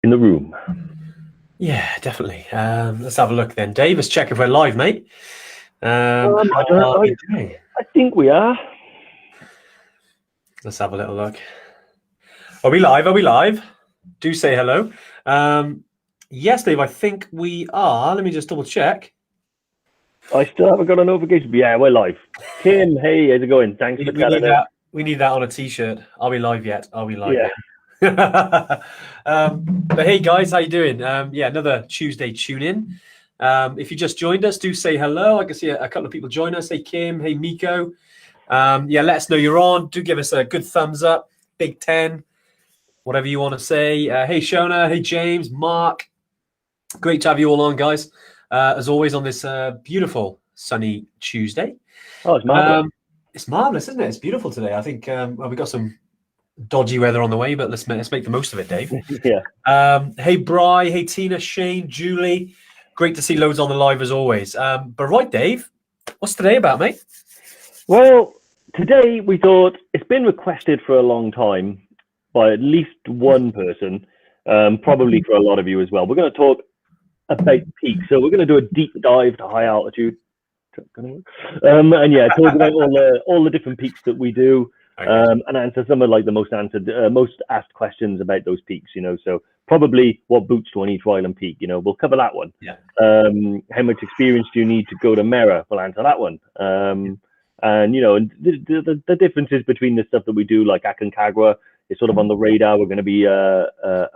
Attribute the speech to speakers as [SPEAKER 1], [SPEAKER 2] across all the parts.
[SPEAKER 1] in the room.
[SPEAKER 2] Yeah, definitely. Let's have a look then. Dave, let's check if we're live, mate.
[SPEAKER 1] I think we are.
[SPEAKER 2] Let's have a little look. Are we live? Are we live? Do say hello. Yes, Dave, I think we are. Let me just double check.
[SPEAKER 1] I still haven't got a notification, but yeah, we're live. Kim, hey, how's it going? Thanks for telling us.
[SPEAKER 2] We need that on a t-shirt. Are we live yet? Are we live
[SPEAKER 1] Yeah.
[SPEAKER 2] yet? But hey, guys, how you doing? Yeah, another Tuesday tune-in. If you just joined us, do say hello. I can see a couple of people join us. Hey, Kim. Hey, Miko. Yeah, let us know you're on. Do give us a good thumbs up. Big 10. Whatever you want to say. Hey, Shona. Hey, James. Mark. Great to have you all on, guys. As always on this beautiful sunny Tuesday.
[SPEAKER 1] Oh, it's marvelous.
[SPEAKER 2] It's marvelous, isn't it? It's beautiful today. I think well, we got some dodgy weather on the way, but let's make the most of it, Dave.
[SPEAKER 1] Yeah.
[SPEAKER 2] Hey, Bri. Hey, Tina, Shane, Julie. Great to see loads on the live as always. But right, Dave, what's today about, mate?
[SPEAKER 1] Well, today we thought it's been requested for a long time by at least one person, probably for a lot of you as well. We're going to talk about peaks. So we're going to do a deep dive to high altitude. And yeah, talk about all the different peaks that we do, and answer some of like the most asked questions about those peaks, you know. So probably what boots to on each island peak, you know, we'll cover that one.
[SPEAKER 2] Yeah.
[SPEAKER 1] How much experience do you need to go to Mera? We'll answer that one. And you know, and the differences between the stuff that we do, like Aconcagua, is sort of on the radar. We're going to be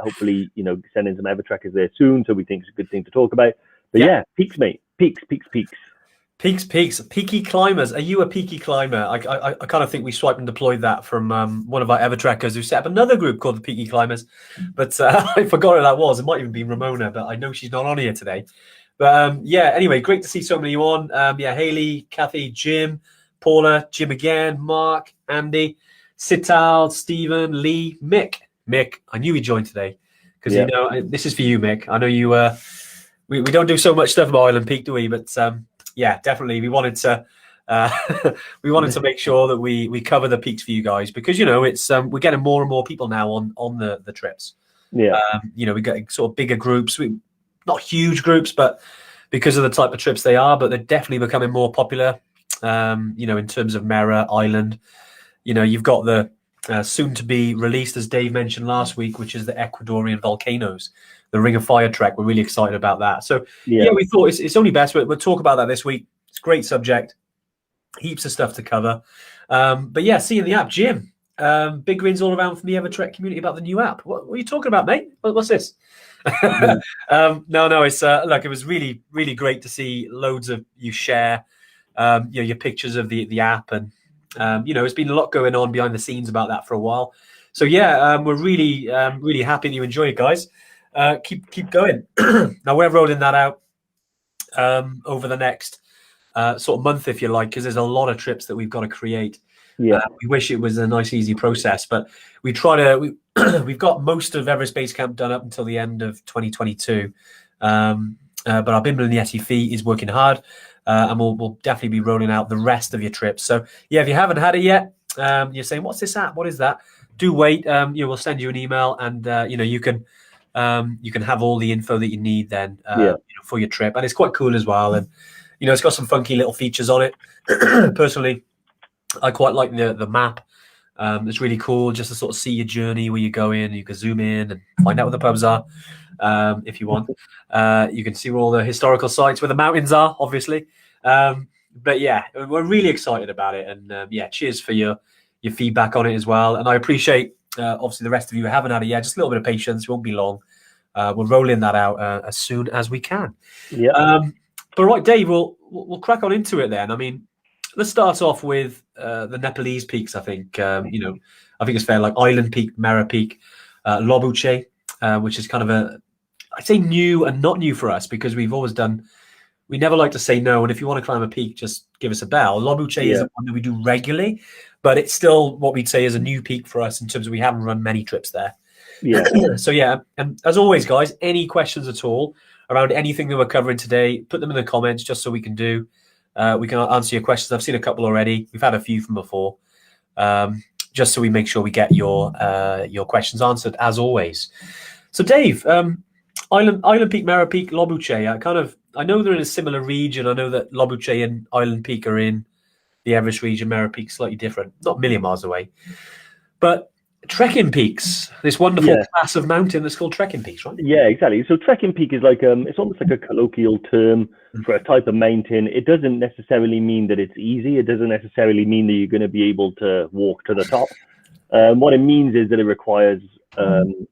[SPEAKER 1] hopefully, you know, sending some EverTrekkers there soon, so we think it's a good thing to talk about. But yeah, peaks, mate, peaks.
[SPEAKER 2] Peaky climbers. Are you a peaky climber? I kind of think we swiped and deployed that from one of our EverTrekkers who set up another group called the Peaky Climbers. But I forgot who that was. It might even be Ramona, but I know she's not on here today. But yeah, anyway, great to see so many of you on. Yeah, Haley, Kathy, Jim, Paula, Jim again, Mark, Andy, Sital, Stephen, Lee, Mick. Mick, I knew he joined today because you know this is for you, Mick. I know you. We don't do so much stuff about Island Peak, do we? But yeah, definitely. We wanted to make sure that we cover the peaks for you guys because you know it's we're getting more and more people now on the trips.
[SPEAKER 1] Yeah.
[SPEAKER 2] You know, we get sort of bigger groups. Not huge groups, but because of the type of trips they are, but they're definitely becoming more popular. You know, in terms of Mera Island, you know, you've got the soon to be released, as Dave mentioned last week, which is the Ecuadorian volcanoes. The Ring of Fire trek. We're really excited about that. So yeah we thought it's only best we'll talk about that this week. It's a great subject, heaps of stuff to cover. But yeah, see you in the app, Jim. Big grins all around from the EverTrek community about the new app. What are you talking about, mate? What's this? No, it's look, it was really, really great to see loads of you share you know, your pictures of the app, and you know, there's been a lot going on behind the scenes about that for a while. So yeah, we're really really happy that you enjoy it, guys. Keep going. Now we're rolling that out over the next sort of month, if you like, because there's a lot of trips that we've got to create.
[SPEAKER 1] Yeah,
[SPEAKER 2] we wish it was a nice, easy process, but we try to. We've got most of Everest Base Camp done up until the end of 2022, but our Bimble and Yeti fee is working hard, and we'll definitely be rolling out the rest of your trips. So yeah, if you haven't had it yet, you're saying, "What's this app? What is that?" Do wait. We'll send you an email, and you know, you can have all the info that you need then you know, for your trip, and it's quite cool as well. And you know, it's got some funky little features on it. Personally, I quite like the map. It's really cool just to sort of see your journey, where you're going. You can zoom in and find out where the pubs are if you want. You can see where all the historical sites, where the mountains are, obviously. But yeah, we're really excited about it, and yeah, cheers for your feedback on it as well. And I appreciate obviously the rest of you who haven't had it yet. Just a little bit of patience. It won't be long. We're rolling that out as soon as we can.
[SPEAKER 1] Yeah.
[SPEAKER 2] But right, Dave, we'll crack on into it then. I mean, let's start off with the Nepalese peaks. I think you know, I think it's fair. Like Island Peak, Mera Peak, Lobuche, which is kind of I'd say new and not new for us because we've always done. We never like to say no, and if you want to climb a peak, just give us a bell. Lobuche is the one that we do regularly, but it's still what we'd say is a new peak for us in terms of we haven't run many trips there.
[SPEAKER 1] Yeah.
[SPEAKER 2] So yeah, and as always, guys, any questions at all around anything that we're covering today, put them in the comments just so we can answer your questions. I've seen a couple already. We've had a few from before, just so we make sure we get your questions answered as always. So Dave, Island Peak, Mera Peak, Lobuche. I know they're in a similar region. I know that Lobuche and Island Peak are in the Everest region. Mera Peak slightly different, not a million miles away. But trekking peaks, this wonderful class of mountain that's called trekking peaks, right?
[SPEAKER 1] Yeah, exactly. So trekking peak is like it's almost like a colloquial term for a type of mountain. It doesn't necessarily mean that it's easy. It doesn't necessarily mean that you're going to be able to walk to the top. What it means is that it requires,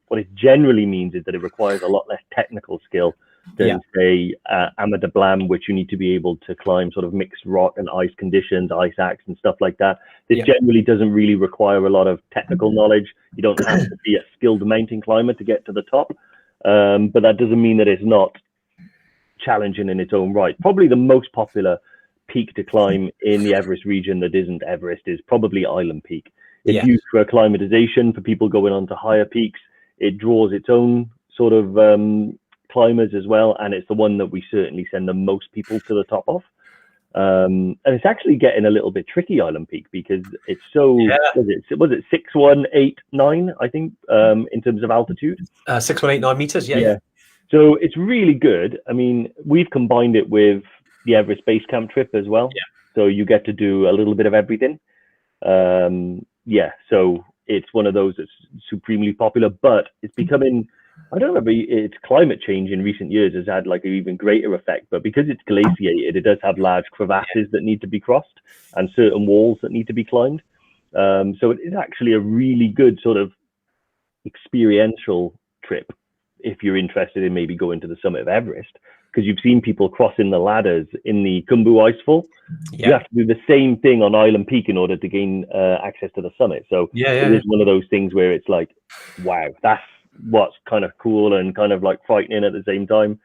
[SPEAKER 1] what it generally means is that it requires a lot less technical skill than, say, Ama de Blam, which you need to be able to climb sort of mixed rock and ice conditions, ice axe and stuff like that. This generally doesn't really require a lot of technical knowledge. You don't have to be a skilled mountain climber to get to the top, but that doesn't mean that it's not challenging in its own right. Probably the most popular peak to climb in the Everest region that isn't Everest is probably Island Peak. It's used for acclimatization for people going on to higher peaks. It draws its own sort of climbers as well, and it's the one that we certainly send the most people to the top of. And it's actually getting a little bit tricky, Island Peak, because it's so, was it 6,189, I think, in terms of altitude?
[SPEAKER 2] 6,189 meters,
[SPEAKER 1] So it's really good. I mean, we've combined it with the Everest Base Camp trip as well. So you get to do a little bit of everything. So it's one of those that's supremely popular, but it's becoming, I don't know, it's climate change in recent years has had like an even greater effect, but because it's glaciated, it does have large crevasses that need to be crossed and certain walls that need to be climbed. So it is actually a really good sort of experiential trip if you're interested in maybe going to the summit of Everest, because you've seen people crossing the ladders in the Khumbu Icefall. You have to do the same thing on Island Peak in order to gain access to the summit. So it is one of those things where it's like, wow, that's what's kind of cool and kind of like frightening at the same time.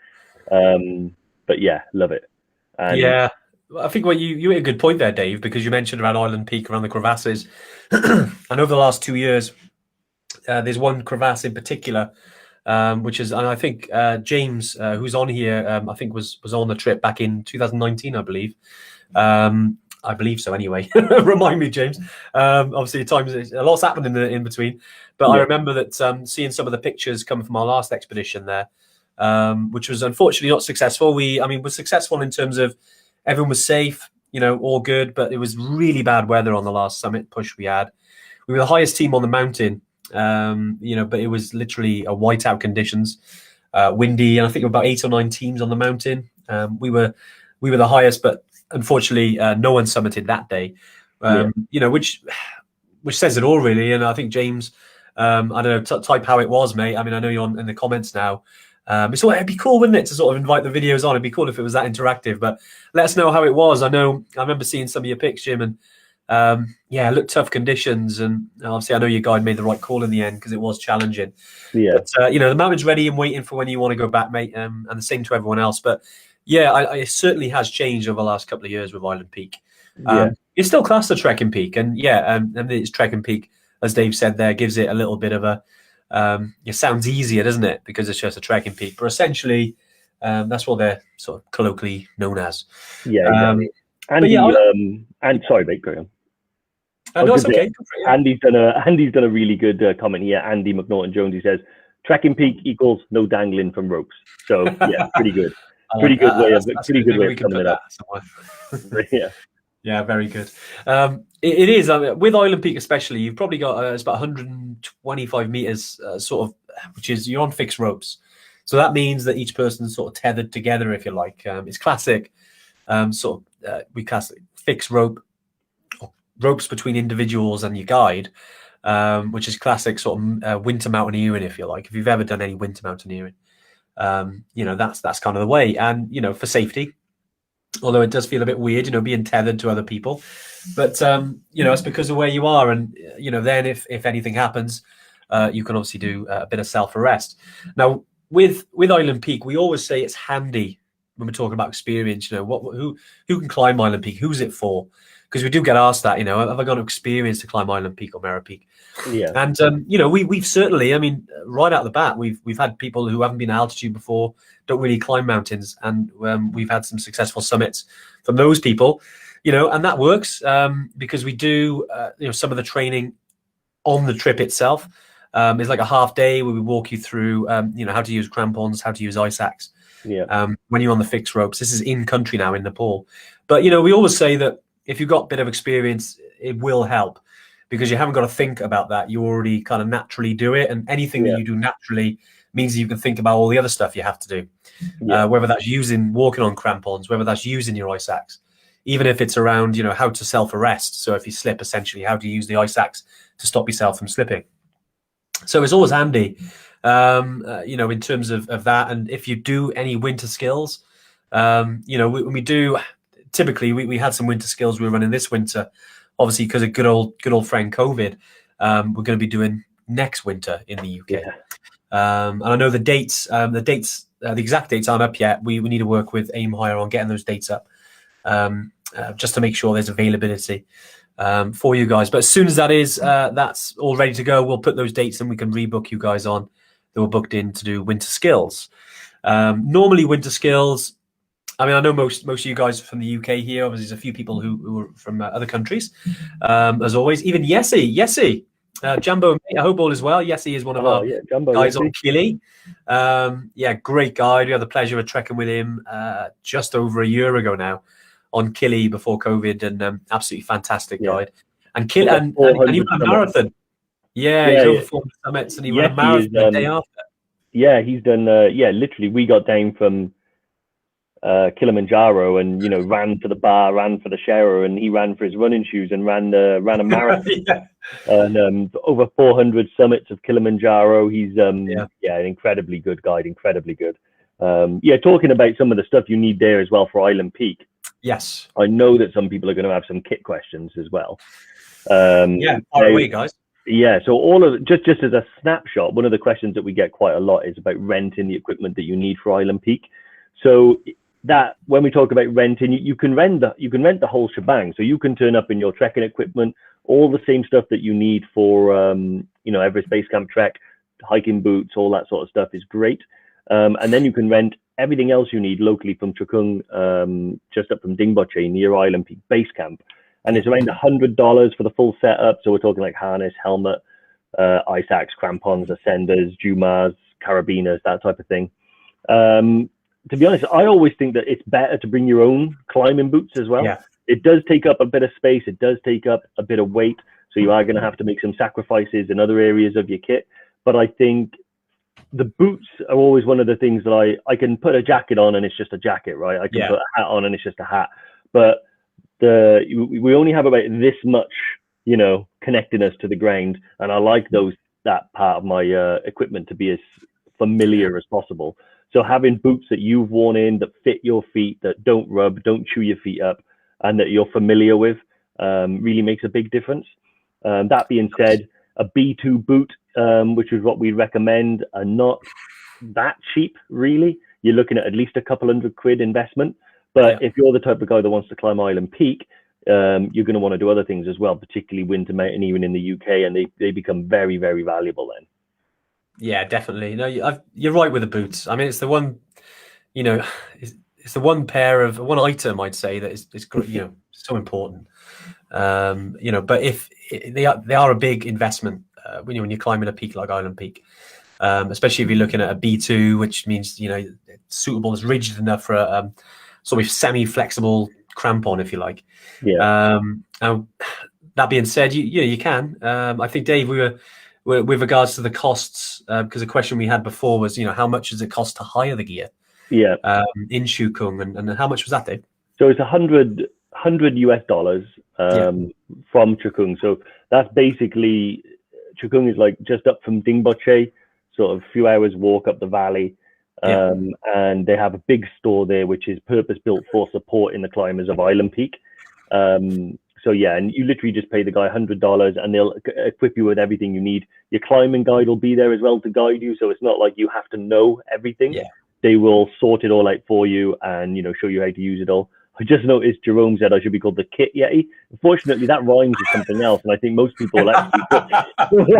[SPEAKER 1] But yeah, love it. And
[SPEAKER 2] I think what you made a good point there, Dave, because you mentioned around Island Peak, around the crevasses. And over the last 2 years, there's one crevasse in particular, which is, and I think James, who's on here, I think was on the trip back in 2019, I believe. I believe so anyway. Remind me, James. Obviously, times a lot's happened in between. But I remember that seeing some of the pictures coming from our last expedition there, which was unfortunately not successful. We're successful in terms of everyone was safe, all good, but it was really bad weather on the last summit push we had. We were the highest team on the mountain, but it was literally a whiteout conditions, windy, and I think about 8 or 9 teams on the mountain. We were the highest, but unfortunately, no one summited that day. Which says it all really. And I think James, I don't know, type how it was, mate. I mean, I know you're in the comments now. It'd be cool, wouldn't it, to sort of invite the videos on? It'd be cool if it was that interactive. But let us know how it was. I remember seeing some of your pics, Jim, and it looked tough conditions. And obviously, I know your guide made the right call in the end because it was challenging. But the mountain's ready and waiting for when you want to go back, mate. And the same to everyone else. But it certainly has changed over the last couple of years with Island Peak. It's still classed a trekking peak, and it's trekking peak, as Dave said there, gives it a little bit of a. It sounds easier, doesn't it? Because it's just a trekking peak, but essentially, that's what they're sort of colloquially known as.
[SPEAKER 1] Exactly. And sorry, mate, go on.
[SPEAKER 2] No, it's okay.
[SPEAKER 1] Andy's done a really good comment here. Andy McNaughton Jones, he says, trekking peak equals no dangling from ropes. So pretty good. Pretty good way of summing it up.
[SPEAKER 2] Yeah, very good. It is with Island Peak, especially. You've probably got it's about 125 meters, which is you're on fixed ropes. So that means that each person's sort of tethered together, if you like. It's classic. We classic fixed ropes between individuals and your guide, which is classic sort of winter mountaineering, if you like. If you've ever done any winter mountaineering. That's kind of the way, and for safety, although it does feel a bit weird, being tethered to other people, but it's because of where you are, and then if anything happens, you can obviously do a bit of self-arrest. Now with Island Peak, we always say it's handy when we're talking about experience. Who can climb Island Peak? Who's it for? Because we do get asked that, have I got experience to climb Island Peak or Mera Peak? And we've certainly, right out of the bat, we've had people who haven't been at altitude before, don't really climb mountains, and we've had some successful summits from those people, and that works because we do some of the training on the trip itself. It's like a half day where we walk you through, how to use crampons, how to use ice axe. When you're on the fixed ropes. This is in country now in Nepal. But, we always say that if you've got a bit of experience, it will help because you haven't got to think about that. You already kind of naturally do it. And anything that you do naturally means you can think about all the other stuff you have to do, whether that's walking on crampons, whether that's using your ice axe, even if it's around, how to self-arrest. So if you slip, essentially, how to use the ice axe to stop yourself from slipping. So it's always handy, in terms of that. And if you do any winter skills, when we do, typically we had some winter skills we were running this winter, obviously because of good old friend COVID. We're going to be doing next winter in the UK. And I know the exact dates aren't up yet. We need to work with Aim Higher on getting those dates up, just to make sure there's availability for you guys. But as soon as that's all ready to go, we'll put those dates and we can rebook you guys on that were booked in to do winter skills. Normally winter skills, I mean, I know most of you guys from the UK here. Obviously, there's a few people who are from other countries. As always, even Yessi, Jumbo, I hope all is well. Yessi is one of our
[SPEAKER 1] Jumbo,
[SPEAKER 2] guys on Killy. Great guide. We had the pleasure of trekking with him just over a year ago now on Killy before COVID, and absolutely fantastic guide. And he ran a marathon. He's over 400 summits, and he ran a marathon the day after.
[SPEAKER 1] Yeah, he's done. Literally, we got down from Kilimanjaro and ran for the bar, ran for the shower, and he ran for his running shoes and ran a marathon. And over 400 summits of Kilimanjaro. He's an incredibly good guide, incredibly good. Talking about some of the stuff you need there as well for Island Peak.
[SPEAKER 2] Yes,
[SPEAKER 1] I know that some people are going to have some kit questions as well.
[SPEAKER 2] Fire away, guys.
[SPEAKER 1] So all of just as a snapshot, one of the questions that we get quite a lot is about renting the equipment that you need for Island Peak. So that when we talk about renting, you can rent the whole shebang. So you can turn up in your trekking equipment, all the same stuff that you need for Everest Base Camp Trek, hiking boots, all that sort of stuff is great. And then you can rent everything else you need locally from Chukung, just up from Dingboche near Island Peak Base Camp. And it's around $100 for the full setup. So we're talking like harness, helmet, ice axe, crampons, ascenders, Jumas, carabiners, that type of thing. To be honest, I always think that it's better to bring your own climbing boots as well. It does take up a bit of space. It does take up a bit of weight. So you are going to have to make some sacrifices in other areas of your kit. But I think the boots are always one of the things that I can put a jacket on and it's just a jacket, right? I can put a hat on and it's just a hat. But we only have about this much, connecting us to the ground. And I like that part of my equipment to be as familiar as possible. So having boots that you've worn in, that fit your feet, that don't rub, don't chew your feet up, and that you're familiar with, really makes a big difference. That being said, a B2 boot, which is what we recommend, are not that cheap, really. You're looking at least a couple £100 investment. But if you're the type of guy that wants to climb Island Peak, you're going to want to do other things as well, particularly winter mountaineering in the UK, and they become very, very valuable then. Yeah,
[SPEAKER 2] definitely. No, you're right with the boots. I mean, it's the one, it's the one item I'd say that is so important. But if they are a big investment when you're climbing a peak like Island Peak, especially if you're looking at a B2, which means it's suitable, it's rigid enough for a sort of semi-flexible crampon, if you like. Now, that being said, you can. I think, Dave, with regards to the costs, because the question we had before was, how much does it cost to hire the gear? In Shukung, and how much was that, Dave?
[SPEAKER 1] So it's $100 from Chukung. So that's basically, Chukung is like just up from Dingboche, sort of a few hours walk up the valley. And they have a big store there, which is purpose built for supporting the climbers of Island Peak. And you literally just pay the guy $100 and they'll equip you with everything you need. Your climbing guide will be there as well to guide you. So it's not like you have to know everything. They will sort it all out for you and, show you how to use it all. I just noticed Jerome said I should be called the Kit Yeti. Unfortunately, that rhymes with something else. And I think most people will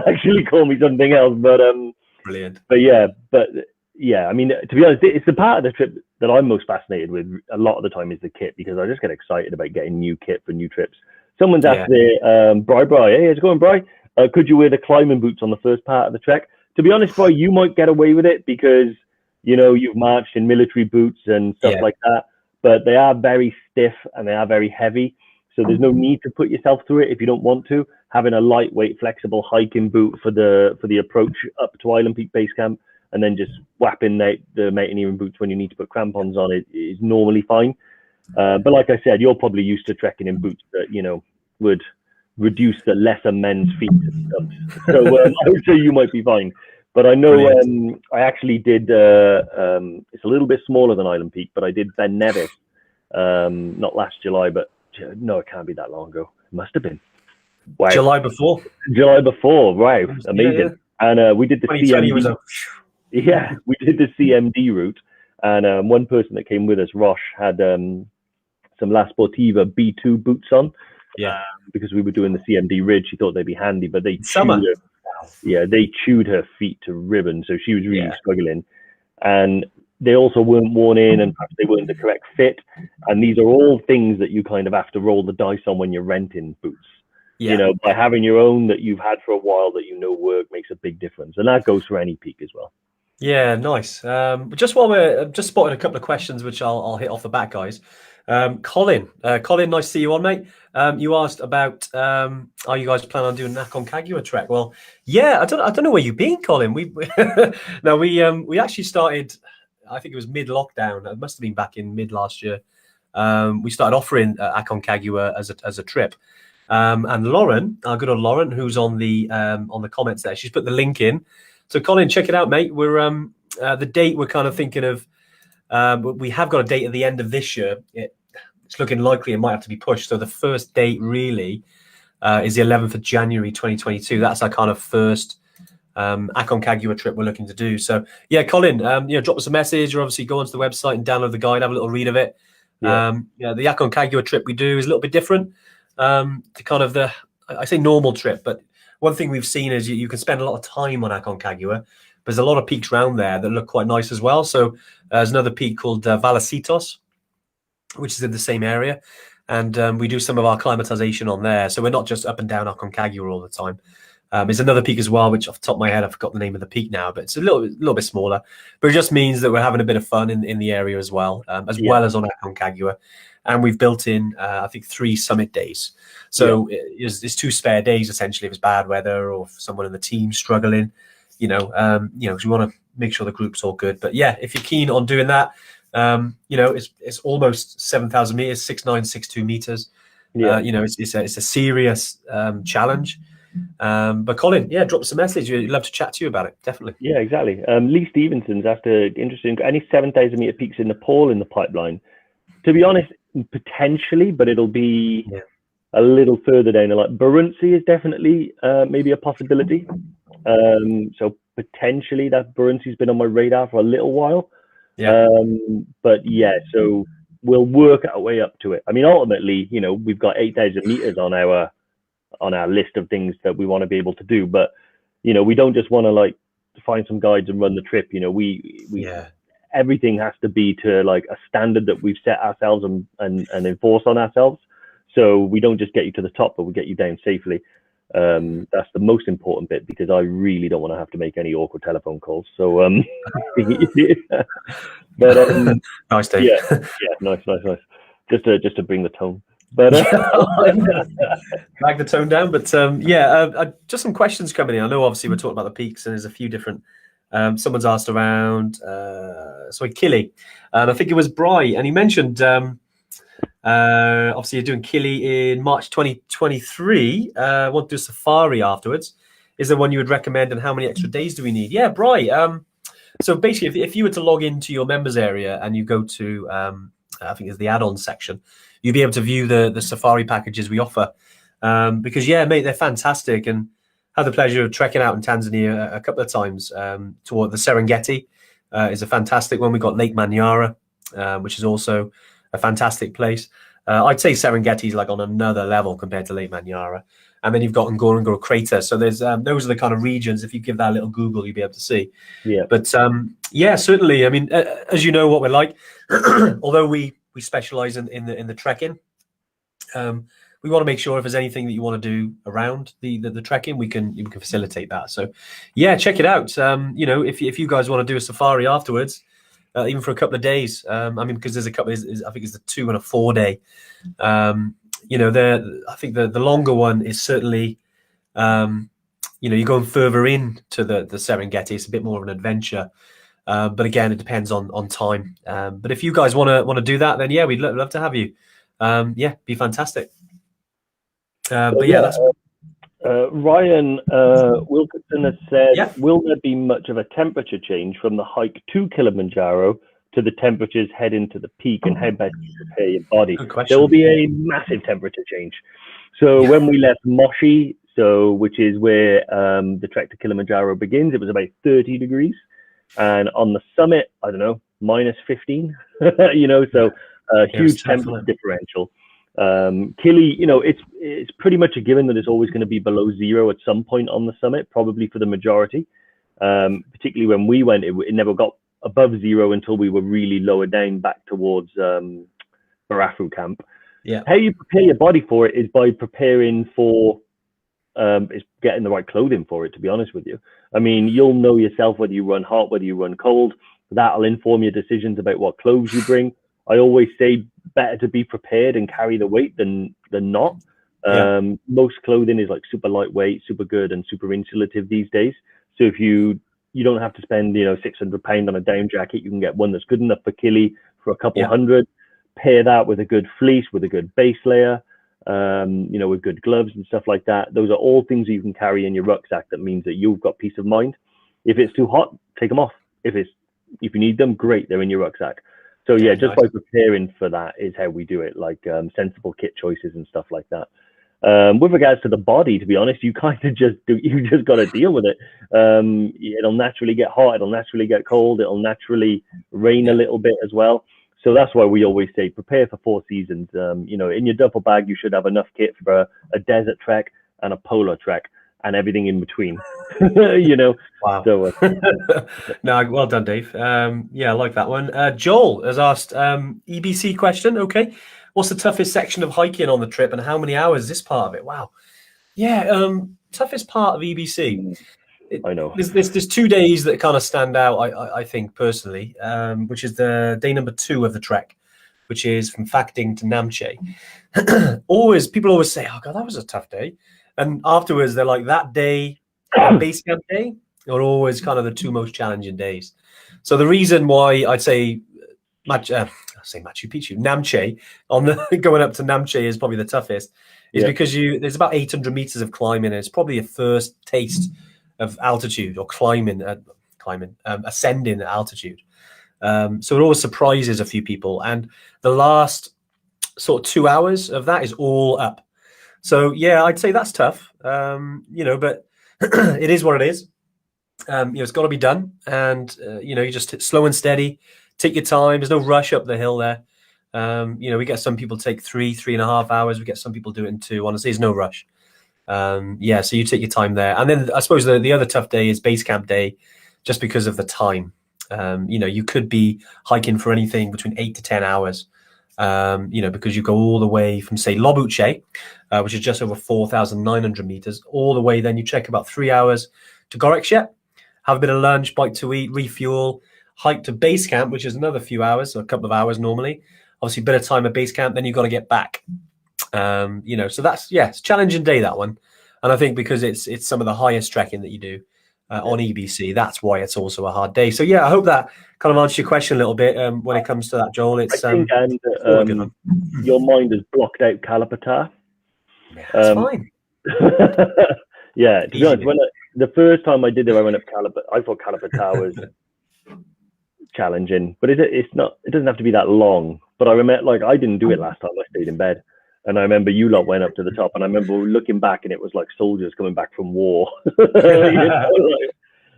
[SPEAKER 1] actually call me something else. But
[SPEAKER 2] brilliant.
[SPEAKER 1] I mean, to be honest, it's the part of the trip that I'm most fascinated with a lot of the time is the kit, because I just get excited about getting new kit for new trips. Someone's asked there, Bri, hey, how's it going, Bri? Could you wear the climbing boots on the first part of the trek? To be honest, Roy, you might get away with it because, you know, you've marched in military boots and stuff like that, but they are very stiff and they are very heavy. So there's no need to put yourself through it if you don't want to. Having a lightweight, flexible hiking boot for the approach up to Island Peak Base Camp, and then just whapping the mountaineering boots when you need to put crampons on it is normally fine. But like I said, you're probably used to trekking in boots that, you know, would reduce the lesser men's feet and stuff. So I would say you might be fine. But I know I actually did, it's a little bit smaller than Island Peak, but I did Ben Nevis, not last July, but no, it can't be that long ago. It must have been. Wow.
[SPEAKER 2] July before,
[SPEAKER 1] wow, amazing. And we did the CMD. We did the CMD route, and one person that came with us, Roche, had some La Sportiva B2 boots on. Because we were doing the CMD ridge, she thought they'd be handy, but they chewed her feet to ribbon, so she was really struggling. And they also weren't worn in, and perhaps they weren't the correct fit. And these are all things that you kind of have to roll the dice on when you're renting boots. You know, by having your own that you've had for a while that you know work makes a big difference, and that goes for any peak as well.
[SPEAKER 2] Yeah, nice. Just while we're just spotting a couple of questions, which I'll hit off the bat, guys. Colin, nice to see you on, mate. You asked about are you guys planning on doing an Aconcagua trek? Well, yeah, I don't know where you've been, Colin. We actually started. I think it was mid-lockdown. It must have been back in mid last year. We started offering Aconcagua as a trip. And Lauren, our good old Lauren, who's on the comments there, she's put the link in. So Colin, check it out, mate. We're the date we're kind of thinking of. We have got a date at the end of this year. It's looking likely it might have to be pushed. So the first date really is the 11th of January 2022. That's our kind of first Aconcagua trip we're looking to do. So yeah, Colin, drop us a message, or obviously go onto the website and download the guide, have a little read of it. The Aconcagua trip we do is a little bit different to kind of I say normal trip, but one thing we've seen is you can spend a lot of time on Aconcagua. There's a lot of peaks around there that look quite nice as well. So there's another peak called Valecitos, which is in the same area. And we do some of our climatization on there. So we're not just up and down Aconcagua all the time. There's another peak as well, which off the top of my head, I forgot the name of the peak now, but it's a little bit smaller. But it just means that we're having a bit of fun in the area as well, well as on Aconcagua. And we've built in, I think, 3 summit days. So it's 2 spare days, essentially, if it's bad weather or if someone in the team's struggling. Because we want to make sure the group's all good. But yeah, if you're keen on doing that, it's almost 7,000 meters, 6,962 meters. It's a serious challenge. But Colin, drop us a message. We'd love to chat to you about it. Definitely. Yeah,
[SPEAKER 1] exactly. Lee Stevenson's after interesting. Any 7,000 meter peaks in Nepal in the pipeline? To be honest, potentially, but it'll be a little further down the line. Barunsi is definitely maybe a possibility. So potentially that Barunsi's been on my radar for a little while. But yeah, so we'll work our way up to it. I mean, ultimately, we've got 8,000 meters on our list of things that we want to be able to do. But we don't just want to find some guides and run the trip. Everything has to be to like a standard that we've set ourselves and enforce on ourselves. So we don't just get you to the top, but we get you down safely. That's the most important bit, because I really don't want to have to make any awkward telephone calls. So but
[SPEAKER 2] nice day.
[SPEAKER 1] Nice. Just to bring the tone. But
[SPEAKER 2] drag the tone down. But just some questions coming in. I know obviously we're talking about the peaks, and there's a few different. Someone's asked around. Killy, and I think it was Bry, and he mentioned. Obviously, you're doing Killy in March 2023. Want to do a safari afterwards. Is there one you would recommend, and how many extra days do we need? Yeah, Bry. So basically, if you were to log into your members area and you go to, I think it's the add-on section, you'll be able to view the safari packages we offer. Because mate, they're fantastic, and had the pleasure of trekking out in Tanzania a couple of times toward the Serengeti. Is a fantastic one. We got Lake Manyara, which is also a fantastic place. I'd say Serengeti is like on another level compared to Lake Manyara. And then you've got Ngorongoro Crater. So there's those are the kind of regions, if you give that a little Google, you'll be able to see. Yeah. But certainly. I mean, as you know what we're like, although we specialize in the trekking, we want to make sure if there's anything that you want to do around the trekking, we can facilitate that. So yeah, check it out. If you guys want to do a safari afterwards, even for a couple of days, because there's a couple, I think it's the 2 and a 4 day. I think the longer one is certainly, you're going further in to the Serengeti. It's a bit more of an adventure. But again, it depends on time. But if you guys want to do that, then yeah, we'd love to have you. Be fantastic.
[SPEAKER 1] Ryan Wilkinson has said, will there be much of a temperature change from the hike to Kilimanjaro to the temperatures head into the peak, and how best to prepare your body? There will be a massive temperature change. So when we left Moshi, which is where the trek to Kilimanjaro begins, it was about 30 degrees. And on the summit, I don't know, minus 15, huge temperature differential. Kili, it's pretty much a given that it's always going to be below zero at some point on the summit, probably for the majority. Particularly when we went, it never got above zero until we were really lower down back towards Barafu camp.
[SPEAKER 2] Yeah.
[SPEAKER 1] How you prepare your body for it is by preparing for is getting the right clothing for it, to be honest with you. I mean, you'll know yourself whether you run hot, whether you run cold. That'll inform your decisions about what clothes you bring. I always say better to be prepared and carry the weight than not. Most clothing is like super lightweight, super good, and super insulative these days. So if you don't have to spend £600 on a down jacket, you can get one that's good enough for Kili for a couple hundred. Pair that with a good fleece, with a good base layer, with good gloves and stuff like that. Those are all things you can carry in your rucksack. That means that you've got peace of mind. If it's too hot, take them off. If you need them, great, they're in your rucksack. So just by preparing for that is how we do it, like sensible kit choices and stuff like that. With regards to the body, to be honest, you kind of you just got to deal with it. It'll naturally get hot, it'll naturally get cold, it'll naturally rain a little bit as well. So that's why we always say prepare for 4 seasons. In your duffel bag, you should have enough kit for a desert trek and a polar trek and everything in between.
[SPEAKER 2] Wow.
[SPEAKER 1] So,
[SPEAKER 2] no, well done, Dave. I like that one. Joel has asked EBC question. Okay, what's the toughest section of hiking on the trip, and how many hours is this part of it? Wow. Yeah, toughest part of EBC.
[SPEAKER 1] I know.
[SPEAKER 2] There's 2 days that kind of stand out, I think, personally, which is the day number 2 of the trek, which is from Phak Ding to Namche. People always say, oh, God, that was a tough day. And afterwards, they're like, that day, base camp day, are always kind of the 2 most challenging days. So the reason why I'd say Machu Picchu, Namche, going up to Namche is probably the toughest, is because there's about 800 meters of climbing, and it's probably your first taste of altitude or ascending at altitude. So it always surprises a few people. And the last sort of 2 hours of that is all up. So yeah, I'd say that's tough. But it is what it is. It's got to be done. And, you just slow and steady, take your time. There's no rush up the hill there. We get some people take 3.5 hours. We get some people do it in 2. Honestly, there's no rush. So you take your time there. And then I suppose the other tough day is base camp day, just because of the time. You could be hiking for anything between 8 to 10 hours, because you go all the way from, say, Lobuche, which is just over 4,900 meters, all the way. Then you trek about 3 hours to Gorekshep, have a bit of lunch, bite to eat, refuel, hike to base camp, which is another few hours, or a couple of hours normally. Obviously, a bit of time at base camp, then you've got to get back. So that's, it's a challenging day, that one. And I think because it's some of the highest trekking that you do on EBC, that's why it's also a hard day. So I hope that kind of answers your question a little bit when it comes to that, Joel. It's I think,
[SPEAKER 1] your mind has blocked out Kalapatar.
[SPEAKER 2] Yeah, that's fine.
[SPEAKER 1] To be honest, the first time I did it, I went up Kalapatar. I thought Kalapatar was challenging, but it doesn't have to be that long. But I remember, I didn't do it last time. I stayed in bed. And I remember you lot went up to the top, and I remember looking back, and it was like soldiers coming back from war.
[SPEAKER 2] The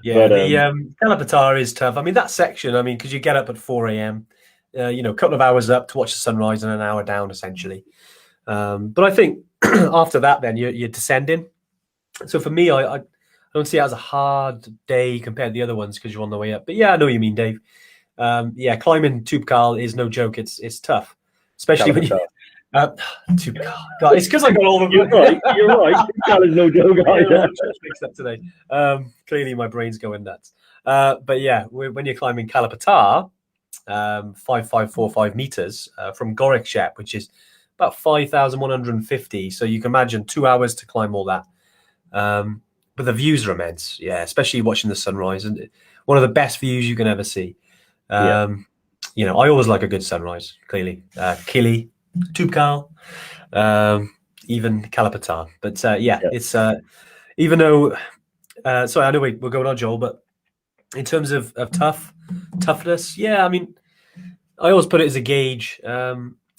[SPEAKER 2] Kalapatar is tough. I mean, that section, because you get up at 4 a.m., a couple of hours up to watch the sunrise and an hour down, essentially. But I think after that, then you're descending. So for me, I don't see it as a hard day compared to the other ones because you're on the way up. But I know what you mean, Dave. Climbing Tubkal is no joke. It's tough, especially when you God, it's because I got all the.
[SPEAKER 1] You're right. You're right. That is no joke either.
[SPEAKER 2] Mixed up today. Clearly, my brain's going nuts. But yeah, when you're climbing Kalapatar, 5545 meters from Gorekshep, which is about 5,150. So you can imagine 2 hours to climb all that. But the views are immense. Yeah, especially watching the sunrise, and one of the best views you can ever see. You know, I always like a good sunrise. Clearly, Kili, Tubkal, even Kalapatar. But it's even though. Sorry, I know we're going on, Joel, but in terms of toughness, yeah, I mean, I always put it as a gauge.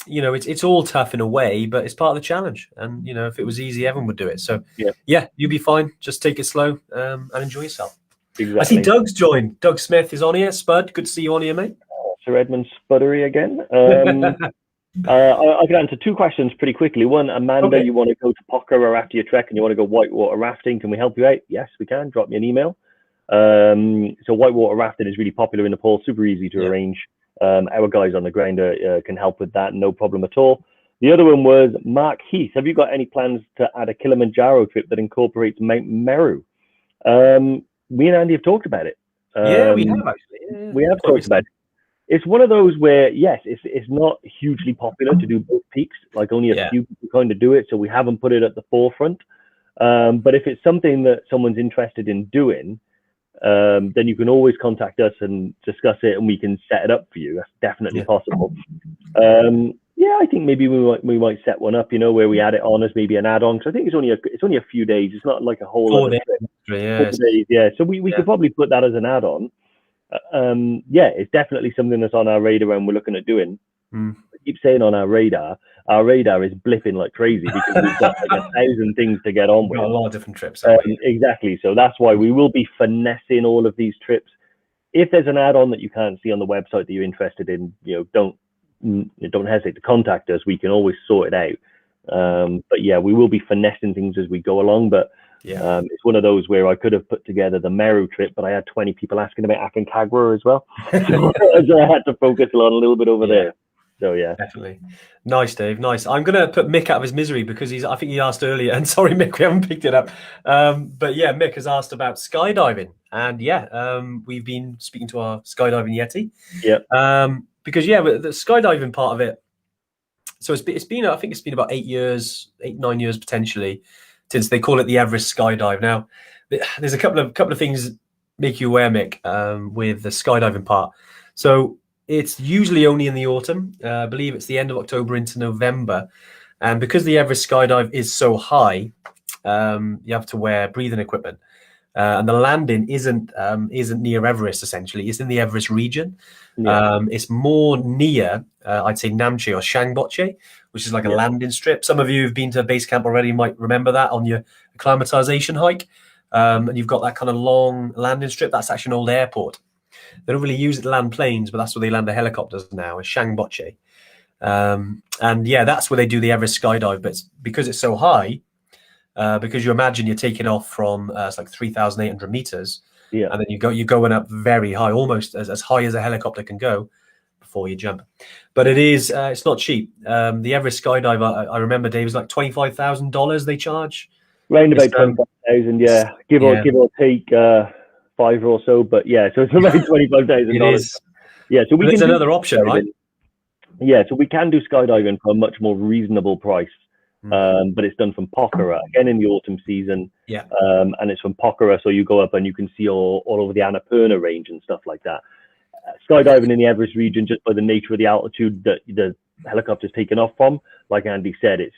[SPEAKER 2] You know, it's all tough in a way, but it's part of the challenge. And you know, if it was easy, everyone would do it. So yeah, you'll be fine. Just take it slow and enjoy yourself.
[SPEAKER 1] Exactly.
[SPEAKER 2] I see Doug's joined. Doug Smith is on here. Spud, good to see you on here, mate.
[SPEAKER 1] Sir Edmund Spuddery again. I can answer two questions pretty quickly. One, Amanda, you want to go to Pokhara after your trek and you want to go whitewater rafting. Can we help you out? Yes, we can. Drop me an email. So whitewater rafting is really popular in Nepal, super easy to arrange. Our guys on the ground can help with that, no problem at all. The other one was Mark Heath. Have you got any plans to add a Kilimanjaro trip that incorporates Mount Meru? Me and Andy have talked about it.
[SPEAKER 2] We have actually. Yeah.
[SPEAKER 1] We have talked about it. It's one of those where, yes, it's not hugely popular to do both peaks. Like only a few people kind of do it, so we haven't put it at the forefront. But if it's something that someone's interested in doing, then you can always contact us and discuss it, and we can set it up for you. That's definitely possible. I think maybe we might set one up, you know, where we add it on as maybe an add-on. Because I think it's only a few days. It's not like a whole
[SPEAKER 2] 4 days.
[SPEAKER 1] 4 days. Yeah, so we could probably put that as an add-on. It's definitely something that's on our radar and we're looking at doing. I keep saying on our radar is blipping like crazy because we've got like 1,000 things to get on with.
[SPEAKER 2] Got a lot of different trips.
[SPEAKER 1] Exactly. So that's why we will be finessing all of these trips. If there's an add-on that you can't see on the website that you're interested in, you know, don't hesitate to contact us. We can always sort it out. But yeah, we will be finessing things as we go along. But it's one of those where I could have put together the Meru trip, but I had 20 people asking about Aconcagua as well. So I had to focus on a little bit over there. So yeah,
[SPEAKER 2] definitely. Nice, Dave. Nice. I'm gonna put Mick out of his misery because I think he asked earlier, and sorry, Mick, we haven't picked it up. But yeah, Mick has asked about skydiving, and we've been speaking to our skydiving Yeti. Because the skydiving part of it. So it's been I think it's been about 8, 9 years potentially since they call it the Everest skydive. Now, there's a couple of things make you aware, Mick, with the skydiving part. So it's usually only in the autumn. I believe it's the end of October into November. And because the Everest skydive is so high, you have to wear breathing equipment. And the landing isn't near Everest, essentially. It's in the Everest region. It's more near, I'd say, Namche or Shangboche, which is like a landing strip. Some of you who've been to base camp already might remember that on your acclimatization hike. And you've got that kind of long landing strip. That's actually an old airport. They don't really use it to land planes, but that's where they land the helicopters now, is Shangboche. And that's where they do the Everest skydive. But because it's so high, because you imagine you're taking off from it's like 3,800 meters, and then you're going up very high, almost as high as a helicopter can go before you jump. But it's not cheap. The Everest skydive, I remember, Dave, was like $25,000 they charge.
[SPEAKER 1] Round about 25,000, give or take 5 or so, but so it's about $25,000. So
[SPEAKER 2] it's another option, right?
[SPEAKER 1] So we can do skydiving for a much more reasonable price. But it's done from Pokhara again in the autumn season. And it's from Pokhara, so you go up and you can see all over the Annapurna range and stuff like that. Skydiving in the Everest region, just by the nature of the altitude that the helicopter's taken off from, like Andy said, it's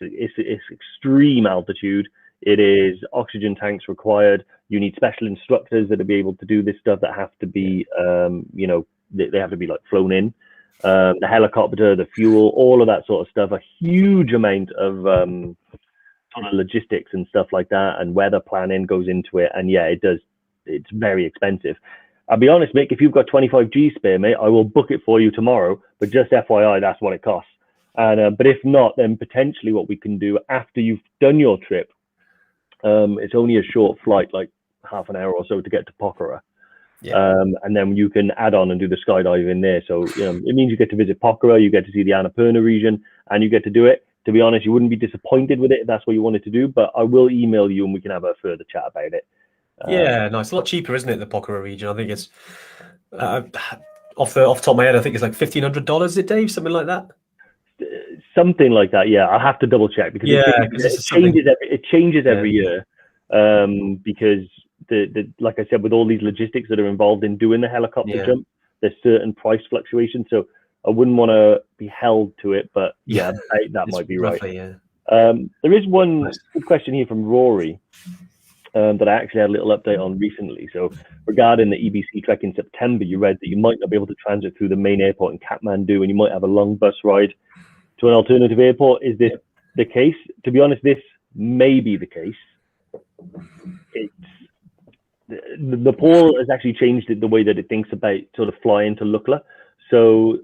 [SPEAKER 1] extreme altitude. It is oxygen tanks required. You need special instructors that will be able to do this stuff, that have to be, they have to be like flown in. The helicopter, the fuel, all of that sort of stuff, a huge amount of sort of logistics and stuff like that, and weather planning goes into it. And it's very expensive. I'll be honest, Mick, if you've got 25G spare, mate, I will book it for you tomorrow, but just FYI, that's what it costs. And but if not, then potentially what we can do after you've done your trip, it's only a short flight, like half an hour or so to get to Pokhara. And then you can add on and do the skydiving there. So it means you get to visit Pokhara, you get to see the Annapurna region, and you get to do it to be honest, you wouldn't be disappointed with it if that's what you wanted to do. But I will email you and we can have a further chat about it.
[SPEAKER 2] Yeah, nice. A lot cheaper, isn't it? The Pokhara region. I think it's off the top of my head. I think it's like $1,500. Is it, Dave? Something like that.
[SPEAKER 1] Something like that. Yeah, I'll have to double check because it changes every year. Because the like I said, with all these logistics that are involved in doing the helicopter jump, there's certain price fluctuations. So I wouldn't want to be held to it, but that might be
[SPEAKER 2] roughly,
[SPEAKER 1] right. There is one good question here from Rory that I actually had a little update on recently. So regarding the EBC trek in September, you read that you might not be able to transit through the main airport in Kathmandu and you might have a long bus ride to an alternative airport. Is this the case? To be honest, this may be the case. Nepal has actually changed the way that it thinks about sort of flying to Lukla. So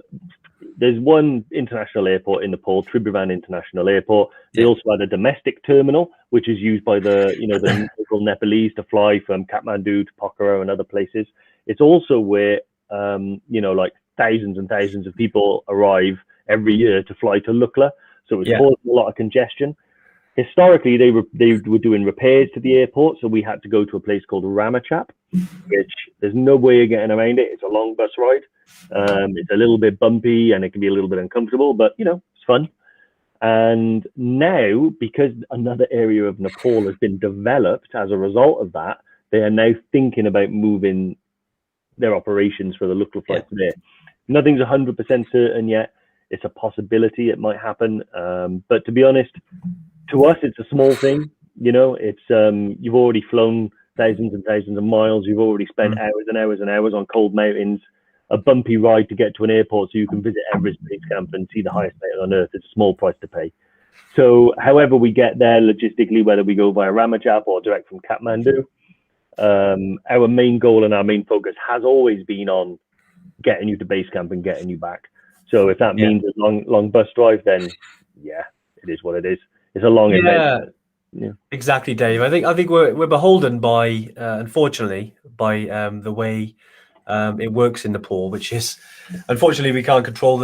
[SPEAKER 1] there's one international airport in Nepal, Tribhuvan International Airport. They also had a domestic terminal, which is used by the local Nepalese to fly from Kathmandu to Pokhara and other places. It's also where like thousands and thousands of people arrive every year to fly to Lukla. So it's causing a lot of congestion. Historically, they were doing repairs to the airport, so we had to go to a place called Ramachap, which there's no way of getting around it. It's a long bus ride. It's a little bit bumpy and it can be a little bit uncomfortable, but it's fun. And now, because another area of Nepal has been developed as a result of that, they are now thinking about moving their operations for the Lukla flight there. Nothing's 100% certain yet. It's a possibility it might happen, but to be honest, to us, it's a small thing. It's you've already flown thousands and thousands of miles. You've already spent hours and hours and hours on cold mountains, a bumpy ride to get to an airport so you can visit Everest Base Camp and see the highest mountain on Earth. It's a small price to pay. So however we get there logistically, whether we go via Ramachap or direct from Kathmandu, our main goal and our main focus has always been on getting you to base camp and getting you back. So if that means a long bus drive, then it is what it is. It's a long event.
[SPEAKER 2] Exactly, Dave. I think we're beholden by, unfortunately, by the way it works in Nepal, which is, unfortunately, we can't control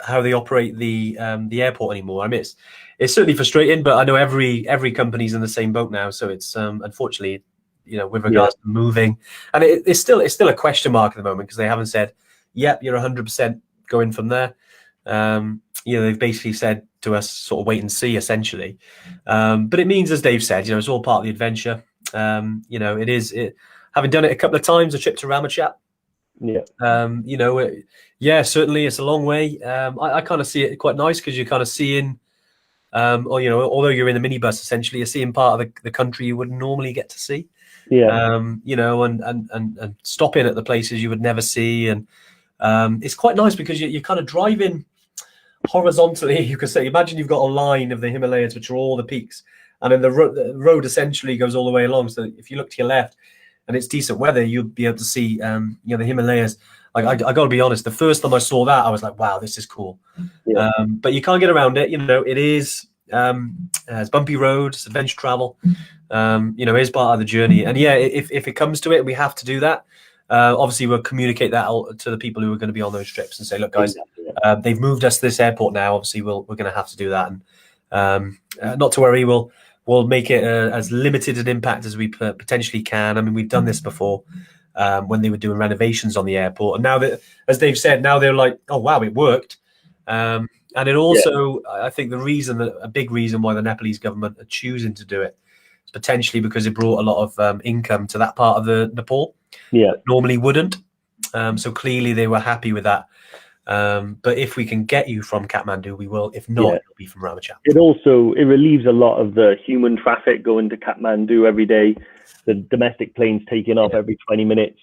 [SPEAKER 2] how they operate the airport anymore. I mean, it's certainly frustrating, but I know every company's in the same boat now. So it's unfortunately, with regards to moving, and it's still a question mark at the moment because they haven't said, "Yep, you're 100% going from there." They've basically said to us, sort of wait and see, essentially. But it means, as Dave said, it's all part of the adventure. It is having done it a couple of times, a trip to Ramachap. Certainly it's a long way. I kind of see it quite nice because you're kind of seeing, although you're in a minibus, essentially, you're seeing part of the country you wouldn't normally get to see. And stopping at the places you would never see, and it's quite nice because you're kind of driving horizontally, you could say. Imagine you've got a line of the Himalayas, which are all the peaks, and then the road essentially goes all the way along. So if you look to your left and it's decent weather, you'll be able to see the Himalayas. Like I got to be honest, the first time I saw that, I was like, wow, this is cool. But you can't get around it. It is it's bumpy roads, adventure travel. It is part of the journey. And if it comes to it, we have to do that. Obviously, we'll communicate that to the people who are going to be on those trips and say, look, guys, they've moved us to this airport now. Obviously, we're going to have to do that. And not to worry, we'll make it as limited an impact as we potentially can. I mean, we've done this before when they were doing renovations on the airport. And now that, as Dave said, now they're like, oh, wow, it worked. And it also, I think a big reason why the Nepalese government are choosing to do it is potentially because it brought a lot of income to that part of the Nepal. Normally wouldn't. So clearly they were happy with that. But if we can get you from Kathmandu, we will. If not, it'll be from Ramachap.
[SPEAKER 1] It relieves a lot of the human traffic going to Kathmandu every day. The domestic planes taking off every 20 minutes,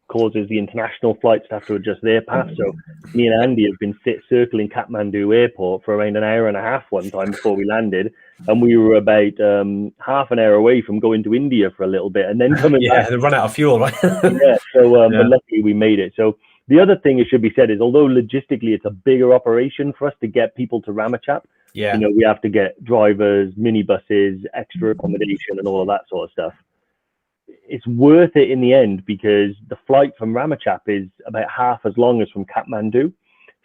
[SPEAKER 1] causes the international flights to have to adjust their path. So me and Andy have been circling Kathmandu airport for around an hour and a half one time before we landed. And we were about half an hour away from going to India for a little bit and then coming back.
[SPEAKER 2] They run out of fuel, right?
[SPEAKER 1] But luckily we made it. So the other thing it should be said is, although logistically it's a bigger operation for us to get people to Ramachap, we have to get drivers, minibuses, extra accommodation and all of that sort of stuff. It's worth it in the end because the flight from Ramachap is about half as long as from Kathmandu.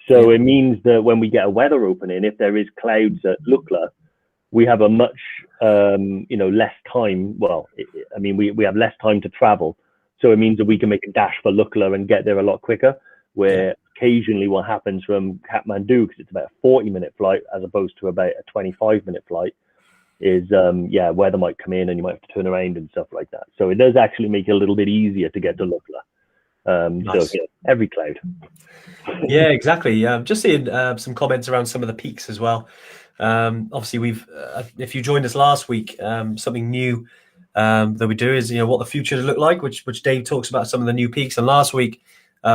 [SPEAKER 1] So it means that when we get a weather opening, if there is clouds at Lukla, we have a much, less time. Well, we have less time to travel. So it means that we can make a dash for Lukla and get there a lot quicker, where occasionally what happens from Kathmandu, because it's about a 40-minute flight as opposed to about a 25-minute flight, is, weather might come in and you might have to turn around and stuff like that. So it does actually make it a little bit easier to get to Lukla.
[SPEAKER 2] Nice.
[SPEAKER 1] So every cloud.
[SPEAKER 2] Yeah, exactly. Just seeing some comments around some of the peaks as well. Obviously, we've if you joined us last week, something new that we do is what the future look like, which Dave talks about some of the new peaks. And last week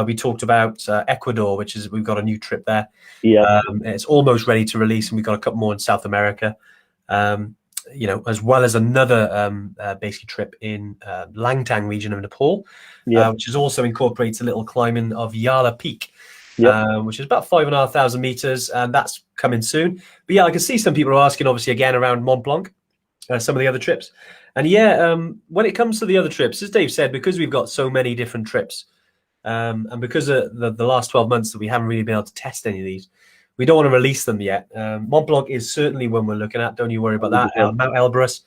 [SPEAKER 2] we talked about Ecuador, we've got a new trip there.
[SPEAKER 1] Yeah.
[SPEAKER 2] It's almost ready to release, and we've got a couple more in South America. As well as another basically trip in Langtang region of Nepal, which is also incorporates a little climbing of Yala Peak. Which is about 5,500 meters, and that's coming soon. But I can see some people are asking, obviously, again around Mont Blanc, some of the other trips. And when it comes to the other trips, as Dave said, because we've got so many different trips, and because of the last 12 months that we haven't really been able to test any of these, we don't want to release them yet. Mont Blanc is certainly one we're looking at. Don't you worry about that. Mount Elbrus,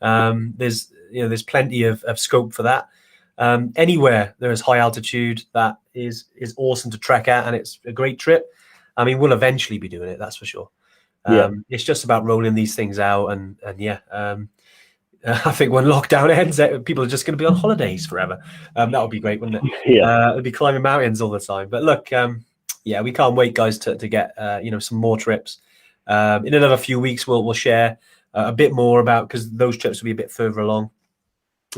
[SPEAKER 2] there's plenty of scope for that. Anywhere there is high altitude, that is awesome to trek at, and it's a great trip. I mean, we'll eventually be doing it, that's for sure. It's just about rolling these things out, and I think when lockdown ends, people are just going to be on holidays forever. That would be great, wouldn't it? It'd be climbing mountains all the time. But look, we can't wait, guys, to get some more trips. In another few weeks, we'll share a bit more about, because those trips will be a bit further along.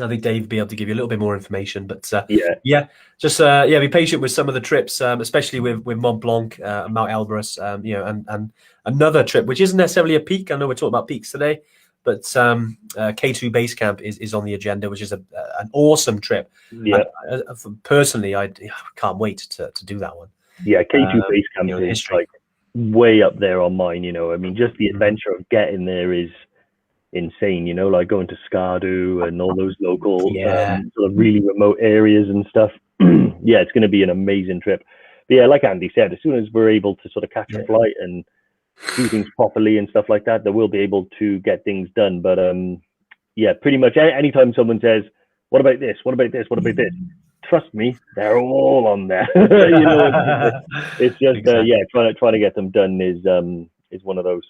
[SPEAKER 2] I think Dave will be able to give you a little bit more information, but be patient with some of the trips, especially with Mont Blanc, Mount Elbrus, and another trip which isn't necessarily a peak. I know we're talking about peaks today, but K2 Base Camp is on the agenda, which is an awesome trip. Personally, I can't wait to do that one.
[SPEAKER 1] K2 Base Camp is like way up there on mine. Just the adventure of getting there is insane, like going to Skardu and all those local sort of really remote areas and stuff. It's going to be an amazing trip. But like Andy said, as soon as we're able to sort of catch a flight and do things properly and stuff like that, then we'll be able to get things done. But pretty much anytime someone says, what about this, what about this, what about this, trust me, they're all on there. It's just
[SPEAKER 2] exactly.
[SPEAKER 1] Trying to get them done is one of those.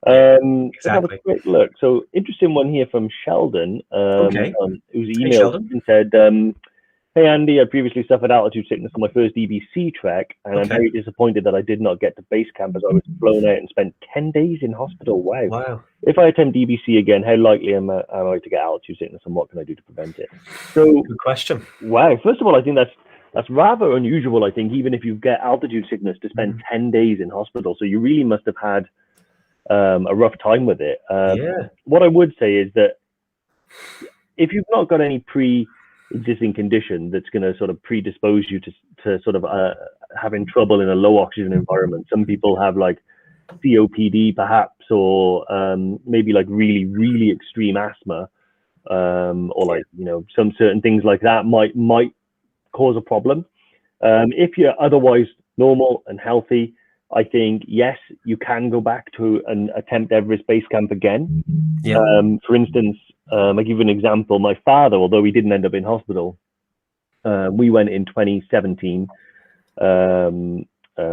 [SPEAKER 1] Let's have a quick look. So interesting one here from Sheldon, who's emailed and said, hey Andy, I previously suffered altitude sickness on my first EBC trek, and I'm very disappointed that I did not get to base camp as I was flown out and spent 10 days in hospital. Wow. If I attempt EBC again, how likely am I to get altitude sickness, and what can I do to prevent it? So
[SPEAKER 2] good question.
[SPEAKER 1] Wow. First of all, I think that's rather unusual. I think even if you get altitude sickness, to spend 10 days in hospital, so you really must have had a rough time with it. What I would say is that if you've not got any pre-existing condition that's going to sort of predispose you to sort of having trouble in a low oxygen environment, some people have like COPD perhaps, or maybe like really, really extreme asthma, or like, some certain things like that might cause a problem. If you're otherwise normal and healthy, I think, yes, you can go back to and attempt Everest Base Camp again. For instance, I'll give you an example. My father, although he didn't end up in hospital, we went in 2017,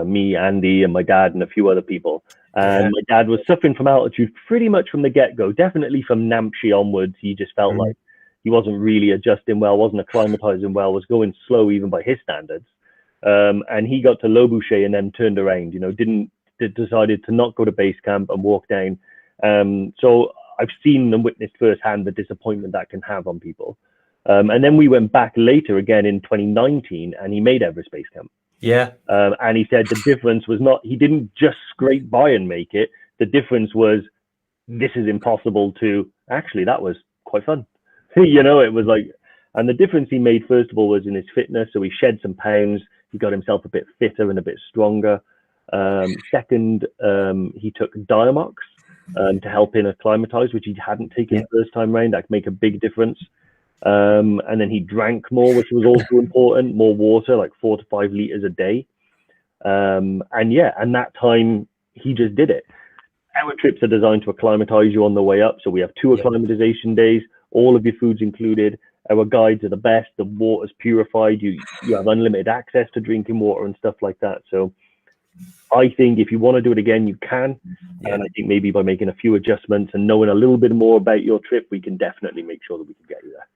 [SPEAKER 1] me, Andy, and my dad, and a few other people. And my dad was suffering from altitude pretty much from the get-go, definitely from Namche onwards. He just felt like he wasn't really adjusting well, wasn't acclimatizing well, was going slow even by his standards. And he got to Lobouché and then turned around, decided to not go to base camp and walk down. So I've seen and witnessed firsthand the disappointment that can have on people. And then we went back later again in 2019, and he made Everest Base Camp. And he said the difference was not, he didn't just scrape by and make it. The difference was, this is impossible to, actually, that was quite fun. It was like, and the difference he made, first of all, was in his fitness. So he shed some pounds. He got himself a bit fitter and a bit stronger. Second, he took Diamox to help him acclimatize, which he hadn't taken the first time round. That could make a big difference. And then he drank more, which was also important, more water, like 4 to 5 liters a day. And that time he just did it. Our trips are designed to acclimatize you on the way up. So we have 2 acclimatization days, all of your food's included. Our guides are the best. The water's purified. You have unlimited access to drinking water and stuff like that. So I think if you want to do it again, you can. And I think maybe by making a few adjustments and knowing a little bit more about your trip, we can definitely make sure that we can get you there.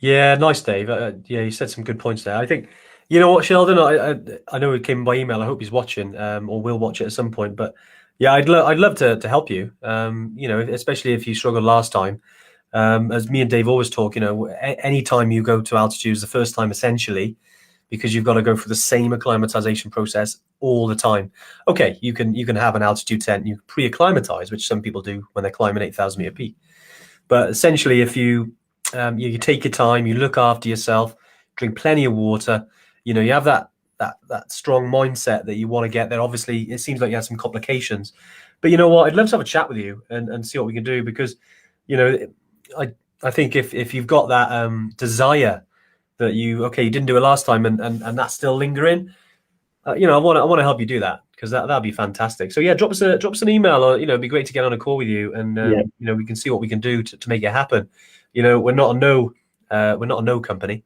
[SPEAKER 2] Yeah, nice, Dave. You said some good points there. I think, you know what, Sheldon, I know it came by email. I hope he's watching or will watch it at some point. But yeah, I'd love to help you, especially if you struggled last time. As me and Dave always talk, any time you go to altitude is the first time essentially, because you've got to go through the same acclimatization process all the time. Okay, you can have an altitude tent, you pre-acclimatize, which some people do when they're climbing 8,000 meter peak. But essentially, if you take your time, you look after yourself, drink plenty of water, you have that strong mindset that you want to get there. Obviously, it seems like you had some complications, but you know what? I'd love to have a chat with you and see what we can do, because, I think if you've got that desire that you didn't do it last time and that's still lingering, I want to help you do that, because that'd be fantastic. So yeah, drop us an email, or it'd be great to get on a call with you, and we can see what we can do to make it happen. We're not a no company.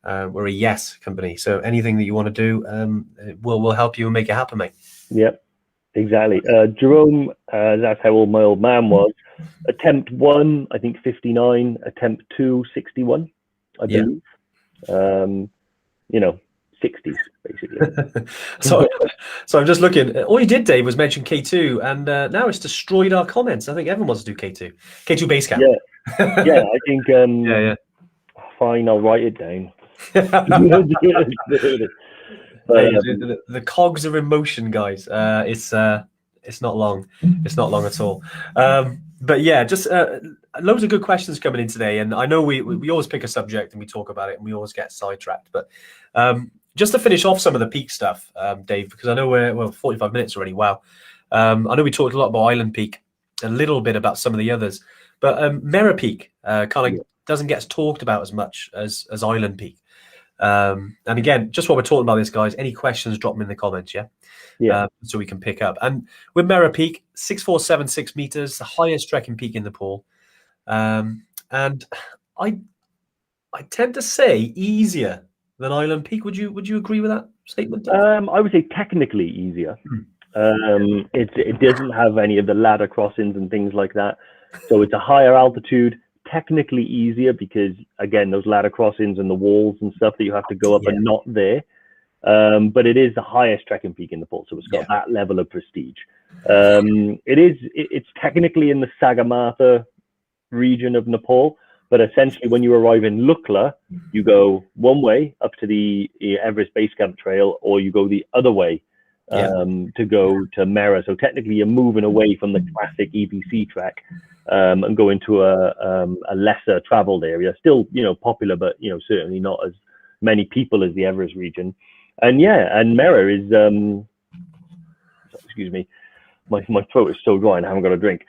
[SPEAKER 2] We're a yes company. So anything that you want to do, we'll help you and make it happen, mate.
[SPEAKER 1] Yep, exactly. Jerome, that's how old my old man was. Attempt 1, I think 59. Attempt 2, 61, I believe. 60s basically.
[SPEAKER 2] so I'm just looking. All you did, Dave, was mention K2, and now it's destroyed our comments. I think everyone wants to do K2 base camp.
[SPEAKER 1] Yeah, I think. Fine, I'll write it down.
[SPEAKER 2] The cogs are in motion, guys. It's not long. It's not long at all. But yeah, just loads of good questions coming in today, and I know we always pick a subject and we talk about it, and we always get sidetracked. But just to finish off some of the peak stuff, Dave, because I know we're 45 minutes already. Wow. I know we talked a lot about Island Peak, a little bit about some of the others, but Mera Peak kind of doesn't get talked about as much as Island Peak. And again, just while we're talking about this, guys, any questions, drop them in the comments, so we can pick up. And with Mera Peak, 6,476 meters, the highest trekking peak in Nepal. And I tend to say easier than Island Peak. Would you agree with that statement?
[SPEAKER 1] I would say technically easier. It doesn't have any of the ladder crossings and things like that, so it's a higher altitude. Technically easier because, again, those ladder crossings and the walls and stuff that you have to go up are not there. But it is the highest trekking peak in Nepal, so it's got that level of prestige. It's technically in the Sagarmatha region of Nepal, but essentially when you arrive in Lukla, you go one way up to the Everest Base Camp Trail, or you go the other way to go to Mera. So technically you're moving away from the classic EBC track and go into a lesser traveled area. Still, popular, but certainly not as many people as the Everest region. And Mera is excuse me, my throat is so dry and I haven't got a drink.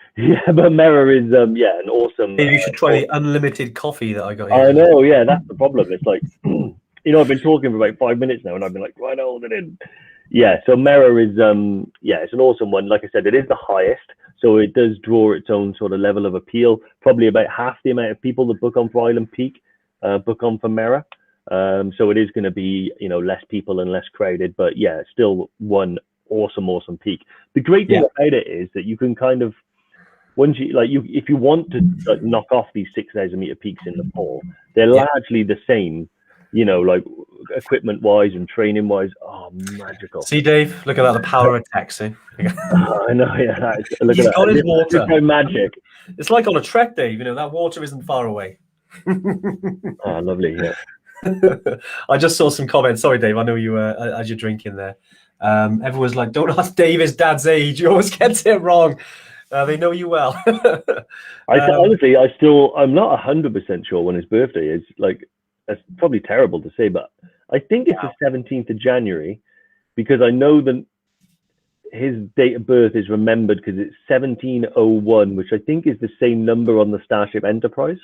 [SPEAKER 1] But Mera is an awesome.
[SPEAKER 2] Maybe you should try the unlimited coffee that I got here.
[SPEAKER 1] I know, that's the problem. It's like I've been talking for about 5 minutes now, and I've been like, right, hold it in. So Mera is it's an awesome one. Like I said, it is the highest, so it does draw its own sort of level of appeal. Probably about half the amount of people that book on for Island Peak book on for Mera. So it is going to be less people and less crowded, but still one awesome peak. The great thing about it is that you can kind of, once if you want to knock off these 6,000 meter peaks in Nepal, they're largely the same. Equipment wise and training wise. Oh, magical.
[SPEAKER 2] See, Dave, look at that, the power of tech. See?
[SPEAKER 1] I know, look
[SPEAKER 2] He's
[SPEAKER 1] at
[SPEAKER 2] got
[SPEAKER 1] that.
[SPEAKER 2] his water.
[SPEAKER 1] It's no magic.
[SPEAKER 2] It's like on a trek, Dave. That water isn't far away.
[SPEAKER 1] Oh, lovely.
[SPEAKER 2] I just saw some comments. Sorry, Dave. I know you as you're drinking there. Everyone's like, "Don't ask Dave his dad's age. You always get it wrong." They know you well.
[SPEAKER 1] Honestly, I'm not 100% sure when his birthday is. That's probably terrible to say, but I think it's the 17th of January, because I know that his date of birth is remembered because it's 1701, which I think is the same number on the Starship Enterprise,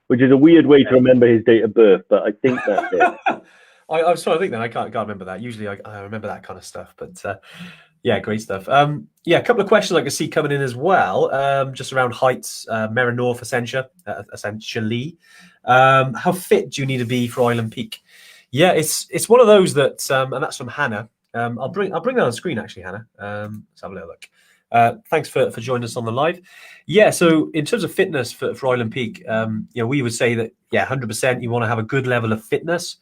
[SPEAKER 1] which is a weird way to remember his date of birth, but I think that's it.
[SPEAKER 2] I was trying to think that I can't remember that. Usually I remember that kind of stuff, but yeah, great stuff. Yeah, a couple of questions I can see coming in as well, just around heights, Meranor essentially. How fit do you need to be for Island Peak? Yeah, it's one of those that, and that's from Hannah. I'll bring that on screen actually, Hannah. Let's have a little look. Thanks for joining us on the live. Yeah, so in terms of fitness for Island Peak, we would say that 100% you want to have a good level of fitness.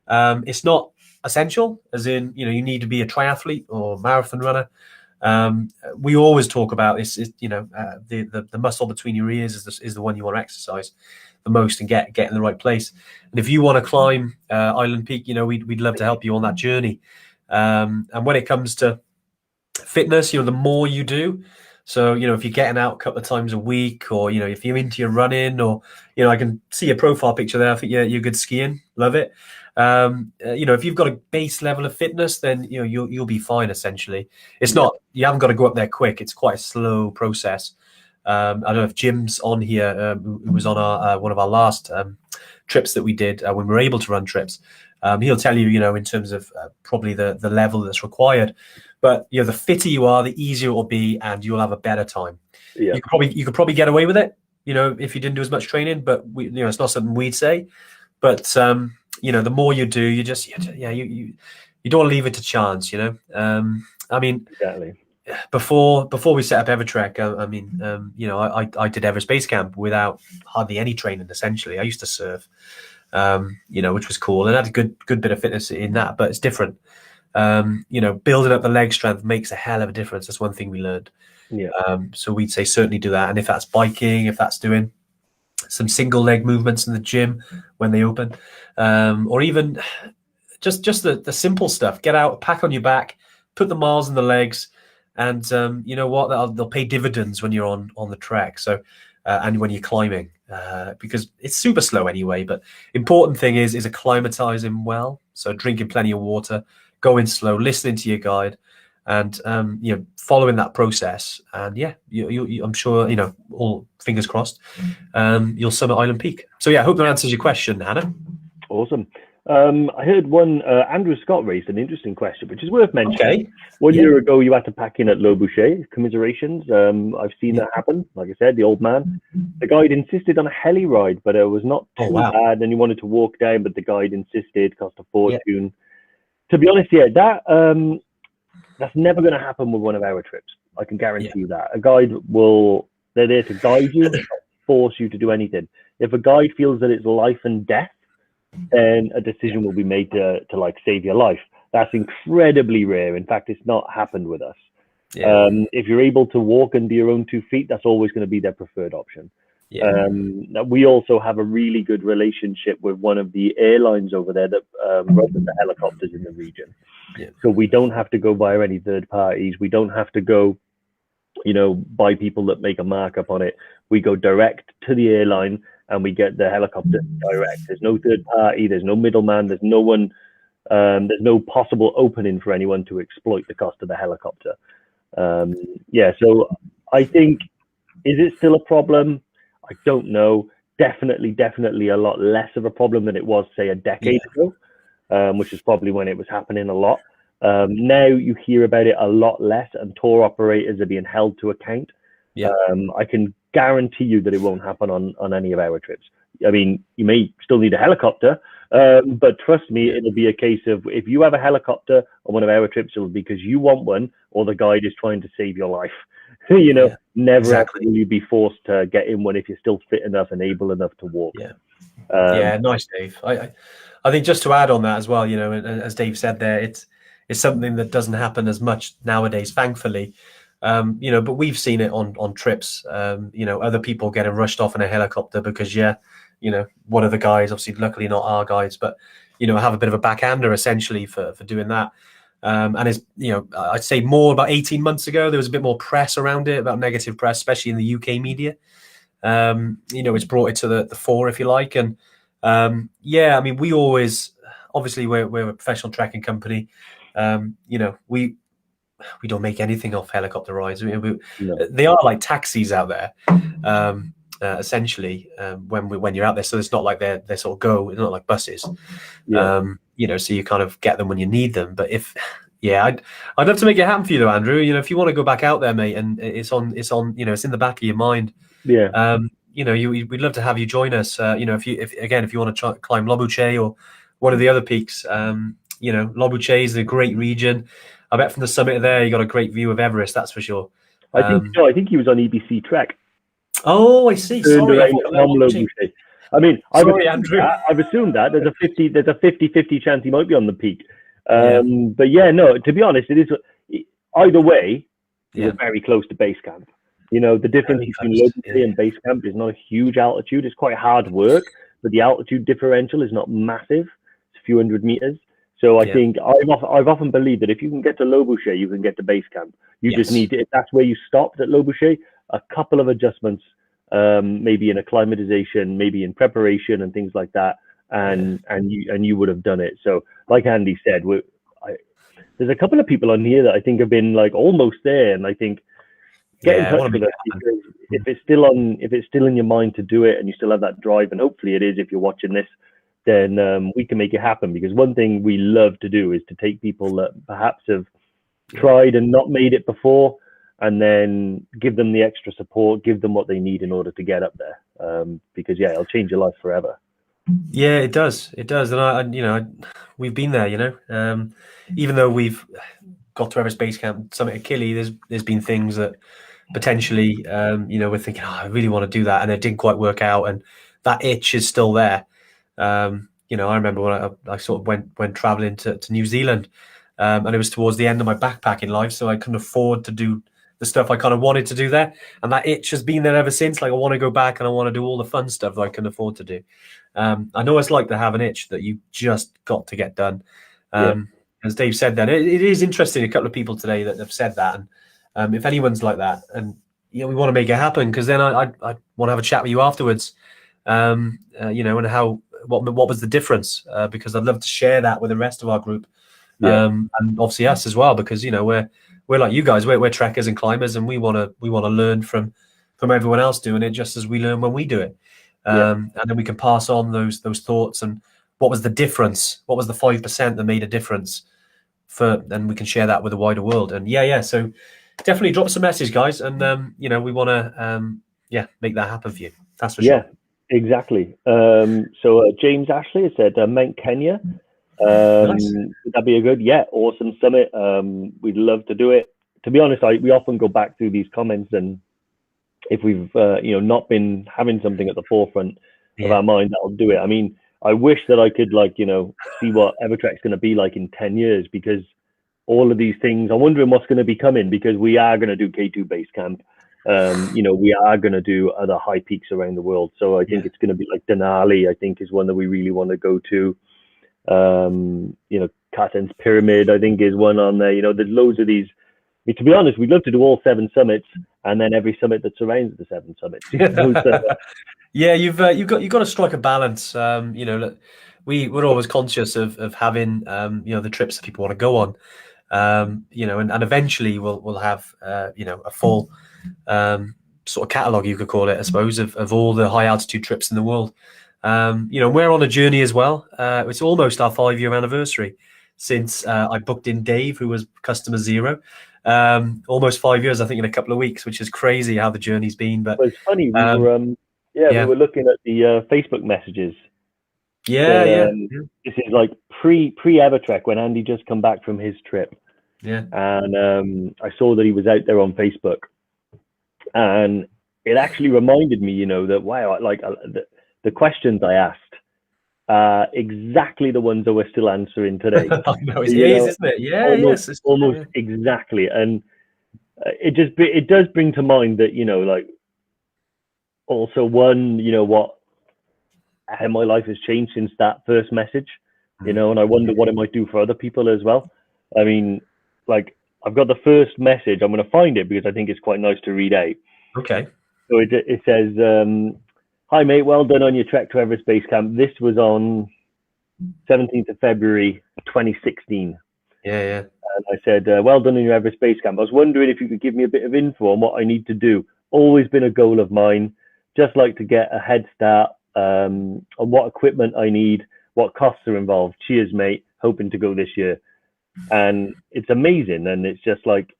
[SPEAKER 2] It's not essential, as in you need to be a triathlete or marathon runner. We always talk about this. The muscle between your ears is the one you want to exercise the most and get in the right place. And if you want to climb Island Peak, we'd love to help you on that journey. And when it comes to fitness, the more you do. So, if you're getting out a couple of times a week, or, if you're into your running, or, I can see your profile picture there. I think you're good skiing. Love it. If you've got a base level of fitness, then, you'll be fine, essentially. It's not, you haven't got to go up there quick. It's quite a slow process. I don't know if Jim's on here, who was on our one of our last trips that we did when we were able to run trips. He'll tell you, in terms of probably the level that's required. But the fitter you are, the easier it will be, and you'll have a better time. Yeah. You could probably get away with it, if you didn't do as much training. But it's not something we'd say. But the more you do, you just you don't want to leave it to chance. I mean,
[SPEAKER 1] exactly.
[SPEAKER 2] Before we set up EverTrek, I did Everest Base Camp without hardly any training. Essentially, I used to surf, which was cool, and had a good bit of fitness in that. But it's different. Building up the leg strength makes a hell of a difference. That's one thing we learned.
[SPEAKER 1] Yeah.
[SPEAKER 2] So we'd say certainly do that. And if that's biking, if that's doing some single leg movements in the gym when they open, or even just the simple stuff, get out, pack on your back, put the miles in the legs, and you know what, they'll pay dividends when you're on the trek. So, and when you're climbing, because it's super slow anyway, but important thing is acclimatizing well. So drinking plenty of water, going slow, listening to your guide, and following that process. And I'm sure, all fingers crossed, you'll summit Island Peak. So I hope that answers your question, Hannah.
[SPEAKER 1] Awesome. I heard one, Andrew Scott raised an interesting question, which is worth mentioning.
[SPEAKER 2] Okay.
[SPEAKER 1] One year ago, you had to pack in at Le Boucher. Commiserations. I've seen that happen. Like I said, the old man. The guide insisted on a heli ride, but it was not too bad. And he wanted to walk down, but the guide insisted, cost a fortune. Yeah. To be honest, that's never going to happen with one of our trips. I can guarantee you that. A guide they're there to guide you, not force you to do anything. If a guide feels that it's life and death, then a decision will be made to save your life. That's incredibly rare. In fact, it's not happened with us. Yeah. If you're able to walk under your own 2 feet, that's always going to be their preferred option. Yeah. We also have a really good relationship with one of the airlines over there that runs the helicopters in the region. Yeah. So we don't have to go via any third parties. We don't have to go, by people that make a markup on it. We go direct to the airline and we get the helicopter direct. There's no third party. There's no middleman. There's no one. There's no possible opening for anyone to exploit the cost of the helicopter. So I think, is it still a problem? I don't know. Definitely a lot less of a problem than it was, say, a decade ago, which is probably when it was happening a lot. Now you hear about it a lot less, and tour operators are being held to account. Yeah. I can guarantee you that it won't happen on any of our trips. I mean, you may still need a helicopter, but trust me, it'll be a case of, if you have a helicopter on one of our trips, it'll be because you want one, or the guide is trying to save your life. Never exactly. Will you be forced to get in one if you're still fit enough and able enough to walk.
[SPEAKER 2] Nice, Dave. I think just to add on that as well, as Dave said there, it's something that doesn't happen as much nowadays, thankfully. But we've seen it on trips. Other people getting rushed off in a helicopter because one of the guys, obviously luckily not our guys, but have a bit of a backhander essentially for doing that. And it's, I'd say more about 18 months ago, there was a bit more press around it, about negative press, especially in the UK media. It's brought it to the fore, if you like. And we always, obviously we're a professional trekking company. We don't make anything off helicopter rides. No. They are like taxis out there, essentially, when you're out there. So it's not like they're sort of it's not like buses. Yeah. so you kind of get them when you need them. But I'd love to make it happen for you though, Andrew. If you want to go back out there, mate, and it's on, it's in the back of your mind.
[SPEAKER 1] Yeah.
[SPEAKER 2] We'd love to have you join us. If you want to climb Lobuche or one of the other peaks, Lobuche is a great region. I bet from the summit there, you got a great view of Everest. That's for sure.
[SPEAKER 1] I think he was on EBC Trek.
[SPEAKER 2] Oh, I see. Sorry,
[SPEAKER 1] I mean,
[SPEAKER 2] sorry, Andrew.
[SPEAKER 1] I've assumed that there's a 50-50 chance he might be on the peak. But no, to be honest, it is either way. You're very close to base camp. The difference between Lobuche and base camp is not a huge altitude. It's quite hard work, but the altitude differential is not massive. It's a few hundred meters. So I think I've often believed that if you can get to Lobuche, you can get to base camp. You just need to, if that's where you stopped at Lobuche, a couple of adjustments, maybe in acclimatization, maybe in preparation and things like that, and you would have done it. So like Andy said, there's a couple of people on here that I think have been like almost there, and I think get in touch with us, because if it's still in your mind to do it and you still have that drive, and hopefully it is if you're watching this, then we can make it happen. Because one thing we love to do is to take people that perhaps have tried and not made it before, and then give them the extra support, give them what they need in order to get up there. Because it'll change your life forever.
[SPEAKER 2] Yeah, it does. It does. And we've been there, even though we've got to Everest Base Camp, Summit Achilles, there's been things that potentially, we're thinking, I really want to do that, and it didn't quite work out, and that itch is still there. I remember when I sort of went traveling to New Zealand, and it was towards the end of my backpacking life, so I couldn't afford to do the stuff I kind of wanted to do there, and that itch has been there ever since. Like, I want to go back and I want to do all the fun stuff that I can afford to do. I know it's like to have an itch that you just got to get done. As Dave said, then it is interesting. A couple of people today that have said that, and if anyone's like that, and we want to make it happen, because then I want to have a chat with you afterwards. And what was the difference? Because I'd love to share that with the rest of our group, and obviously us as well, because we're like you guys. We're trekkers and climbers, and we want to learn from everyone else doing it, just as we learn when we do it. And then we can pass on those thoughts, and what was the difference? What was the 5% that made a difference? And we can share that with the wider world. And so definitely drop us a message, guys, and we want to make that happen for you. That's for sure.
[SPEAKER 1] Exactly. So James Ashley has said Mount Kenya. Nice. Would that be a good? Awesome summit. We'd love to do it. To be honest, we often go back through these comments, and if we've not been having something at the forefront of our mind, that'll do it. I mean, I wish that I could see what EverTrek's going to be like in 10 years, because all of these things, I'm wondering what's going to be coming, because we are going to do K2 base camp. We are going to do other high peaks around the world. So I think it's going to be like Denali, I think, is one that we really want to go to. Katen's Pyramid, I think, is one on there. There's loads of these. I mean, to be honest, we'd love to do all 7 summits, and then every summit that surrounds the 7 summits.
[SPEAKER 2] You've got to strike a balance. We're always conscious of having the trips that people want to go on. And eventually we'll have a full sort of catalog, you could call it, I suppose, of all the high altitude trips in the world. We're on a journey as well. It's almost our 5-year anniversary since I booked in Dave, who was customer 0. Almost 5 years, I think, in a couple of weeks, which is crazy how the journey's been. But
[SPEAKER 1] it's funny, we were looking at the Facebook messages. This is like pre EverTrek, when Andy just come back from his trip. And I saw that he was out there on Facebook, and it actually reminded me, that wow, the questions I asked, exactly the ones that we're still answering today.
[SPEAKER 2] Isn't it?
[SPEAKER 1] Almost exactly. And it does bring to mind that, also how my life has changed since that first message, and I wonder what it might do for other people as well. I mean, I've got the first message. I'm going to find it because I think it's quite nice to read out.
[SPEAKER 2] Okay.
[SPEAKER 1] So it says, "Hi mate, well done on your trek to Everest Base Camp. This was on 17th of February 2016. And I said, well done on your Everest Base Camp. I was wondering if you could give me a bit of info on what I need to do. Always been a goal of mine. Just like to get a head start on what equipment I need, what costs are involved. Cheers, mate. hoping to go this year, and it's amazing. And it's just like,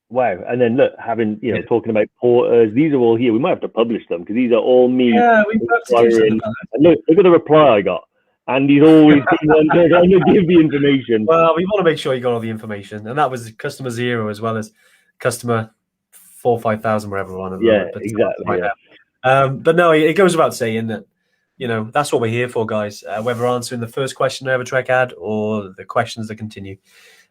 [SPEAKER 1] wow. And then look, having, talking about porters, these are all here. We might have to publish them because these are all me.
[SPEAKER 2] Yeah, we've got to do something about
[SPEAKER 1] and look at the reply I got. Andy's always been one to give the information.
[SPEAKER 2] Well, we want to make sure you got all the information, and that was customer 0 as well as customer 4,000 or 5,000, wherever one.
[SPEAKER 1] Yeah, exactly. Right
[SPEAKER 2] but no, it goes without saying that, that's what we're here for, guys. Whether answering the first question EverTrek had or the questions that continue,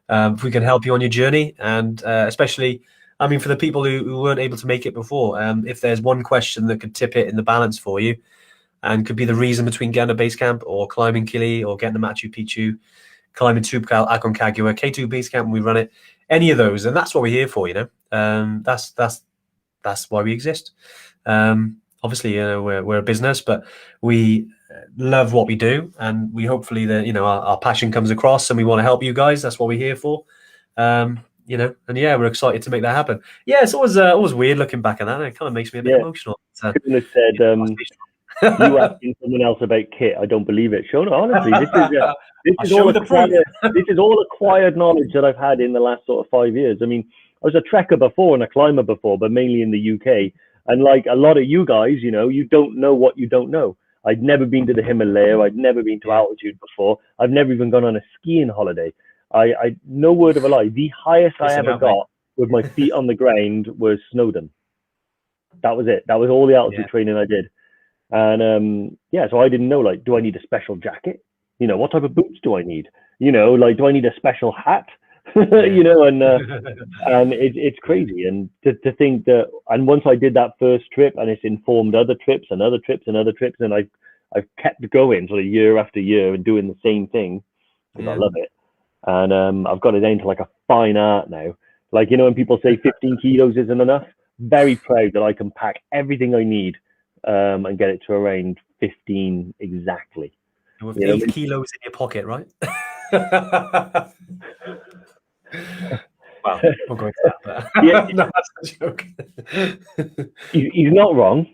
[SPEAKER 2] if we can help you on your journey, and especially, I mean, for the people who weren't able to make it before, if there's one question that could tip it in the balance for you, and could be the reason between getting a base camp or climbing Peaky or getting a Machu Picchu, climbing Tubcal, Aconcagua, K2 base camp, and we run it. Any of those, and that's what we're here for. That's why we exist. Obviously, we're a business, but we love what we do, and we hopefully that our passion comes across, and we want to help you guys. That's what we're here for. And we're excited to make that happen. Yeah, it's always weird looking back at that. It kind of makes me a bit emotional.
[SPEAKER 1] Couldn't have said. You asking someone else about kit, I don't believe it. Shona, honestly, this is all acquired knowledge that I've had in the last sort of 5 years. I mean, I was a trekker before and a climber before, but mainly in the UK. And like a lot of you guys, you don't know what you don't know. I'd never been to the Himalaya. I'd never been to altitude before. I've never even gone on a skiing holiday. I no word of a lie. The highest I ever got with my feet on the ground was Snowdon. That was it. That was all the altitude training I did. And so I didn't know, like, do I need a special jacket? What type of boots do I need? Do I need a special hat? And it's crazy. And to think that, and once I did that first trip, and it's informed other trips and other trips and other trips, and I've kept going sort of year after year and doing the same thing because I love it. And I've got it down to like a fine art now. Like, when people say 15 kilos isn't enough, very proud that I can pack everything I need and get it to around 15 exactly.
[SPEAKER 2] With 8 kilos in your pocket, right? Wow, we'll go into that. But no, that's a joke.
[SPEAKER 1] He's not wrong.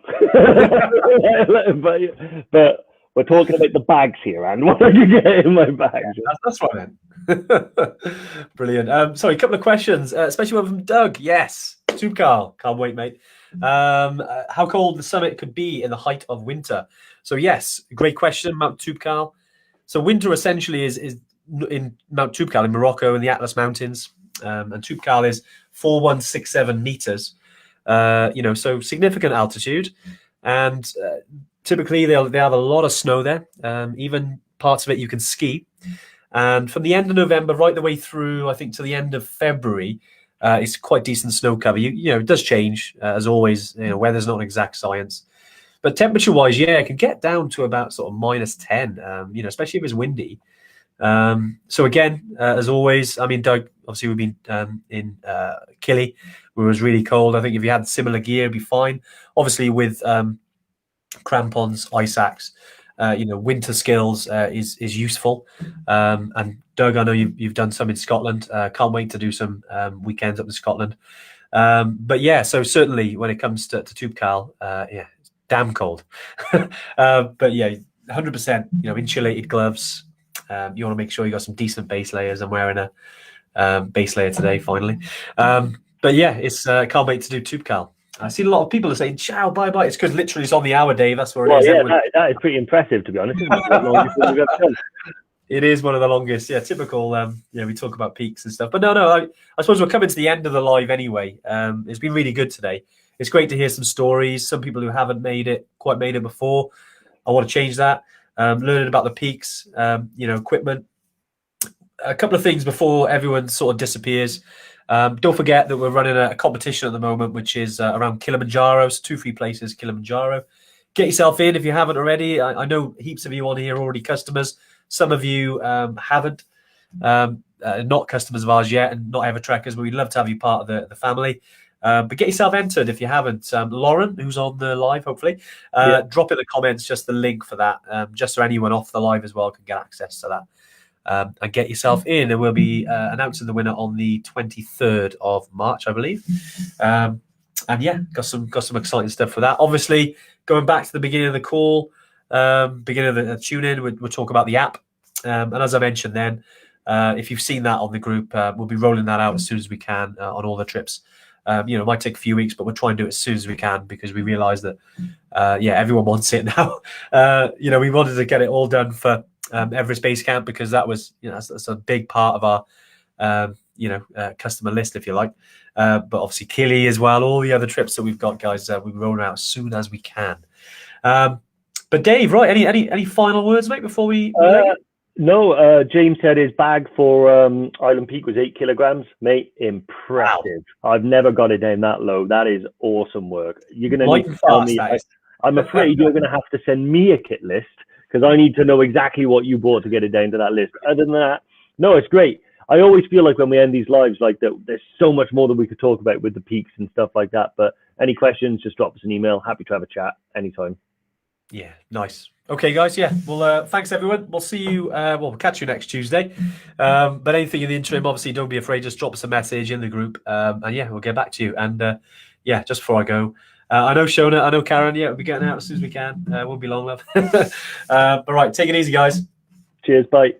[SPEAKER 1] but we're talking about the bags here, and what did you get in my bag?
[SPEAKER 2] That's what I meant. Brilliant. Sorry, a couple of questions, especially one from Doug. Yes, Tubcal. Can't wait, mate. How cold the summit could be in the height of winter? So yes, great question, Mount Tubcal. So winter essentially is in Mount Tubcal in Morocco in the Atlas Mountains, and Tubcal is 4,167 meters. So significant altitude, and typically they have a lot of snow there. Even parts of it you can ski, and from the end of November right the way through, I think, to the end of February. It's quite decent snow cover. It does change as always. Weather's not an exact science, but temperature-wise, it can get down to about sort of -10. Especially if it's windy. So again, as always, I mean, Doug, obviously we've been in Peaky, where it was really cold. I think if you had similar gear, it'd be fine. Obviously, with crampons, ice axe, winter skills is useful. And Doug, I know you've done some in Scotland. Can't wait to do some weekends up in Scotland. So certainly when it comes to Tubcal, it's damn cold. But 100%, insulated gloves. You want to make sure you got some decent base layers. I'm wearing a base layer today, finally. It's can't wait to do Tubcal. I see a lot of people are saying, ciao, bye-bye. It's because literally it's on the hour, Dave. That's where it is.
[SPEAKER 1] Yeah, that is pretty impressive, to be honest.
[SPEAKER 2] It is one of the longest. Yeah, typical. We talk about peaks and stuff. But no, I suppose we're coming to the end of the live anyway. It's been really good today. It's great to hear some stories. Some people who haven't quite made it before. I want to change that. Learning about the peaks, equipment. A couple of things before everyone sort of disappears. Don't forget that we're running a competition at the moment, which is around Kilimanjaro. So 2 free places, Kilimanjaro. Get yourself in if you haven't already. I know heaps of you on here are already customers. Some of you haven't, not customers of ours yet, and not EverTrekkers, but we'd love to have you part of the family. But get yourself entered if you haven't. Lauren, who's on the live, hopefully, drop in the comments just the link for that, just so anyone off the live as well can get access to that. And get yourself in, and we'll be announcing the winner on the 23rd of March, I believe. Got some exciting stuff for that. Obviously, going back to the beginning of the call, beginning of the tune in, we'll talk about the app. And as I mentioned then, if you've seen that on the group, we'll be rolling that out as soon as we can on all the trips. It might take a few weeks, but we'll try and do it as soon as we can because we realise that, everyone wants it now. We wanted to get it all done for Everest Base Camp because that was, that's a big part of our, customer list, if you like. But obviously Killy as well, all the other trips that we've got, guys, we'll be rolling out as soon as we can. But Dave, right, any final words, mate, before we let you?
[SPEAKER 1] No, James said his bag for Island Peak was 8 kilograms. Mate, impressive. Wow. I've never got it down that low. That is awesome work. You're going to need to tell me. I'm afraid you're going to have to send me a kit list because I need to know exactly what you bought to get it down to that list. Other than that, no, it's great. I always feel like when we end these lives, like there's so much more that we could talk about with the peaks and stuff like that. But any questions, just drop us an email. Happy to have a chat anytime.
[SPEAKER 2] Yeah, nice. Okay, guys. Yeah. Well, thanks everyone. We'll see you. We'll catch you next Tuesday. But anything in the interim, obviously, don't be afraid. Just drop us a message in the group, and we'll get back to you. And just before I go, I know Shona, I know Karen. Yeah, we'll be getting out as soon as we can. Won't be long, love. But right, take it easy, guys.
[SPEAKER 1] Cheers. Bye.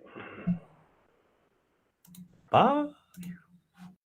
[SPEAKER 2] Bye.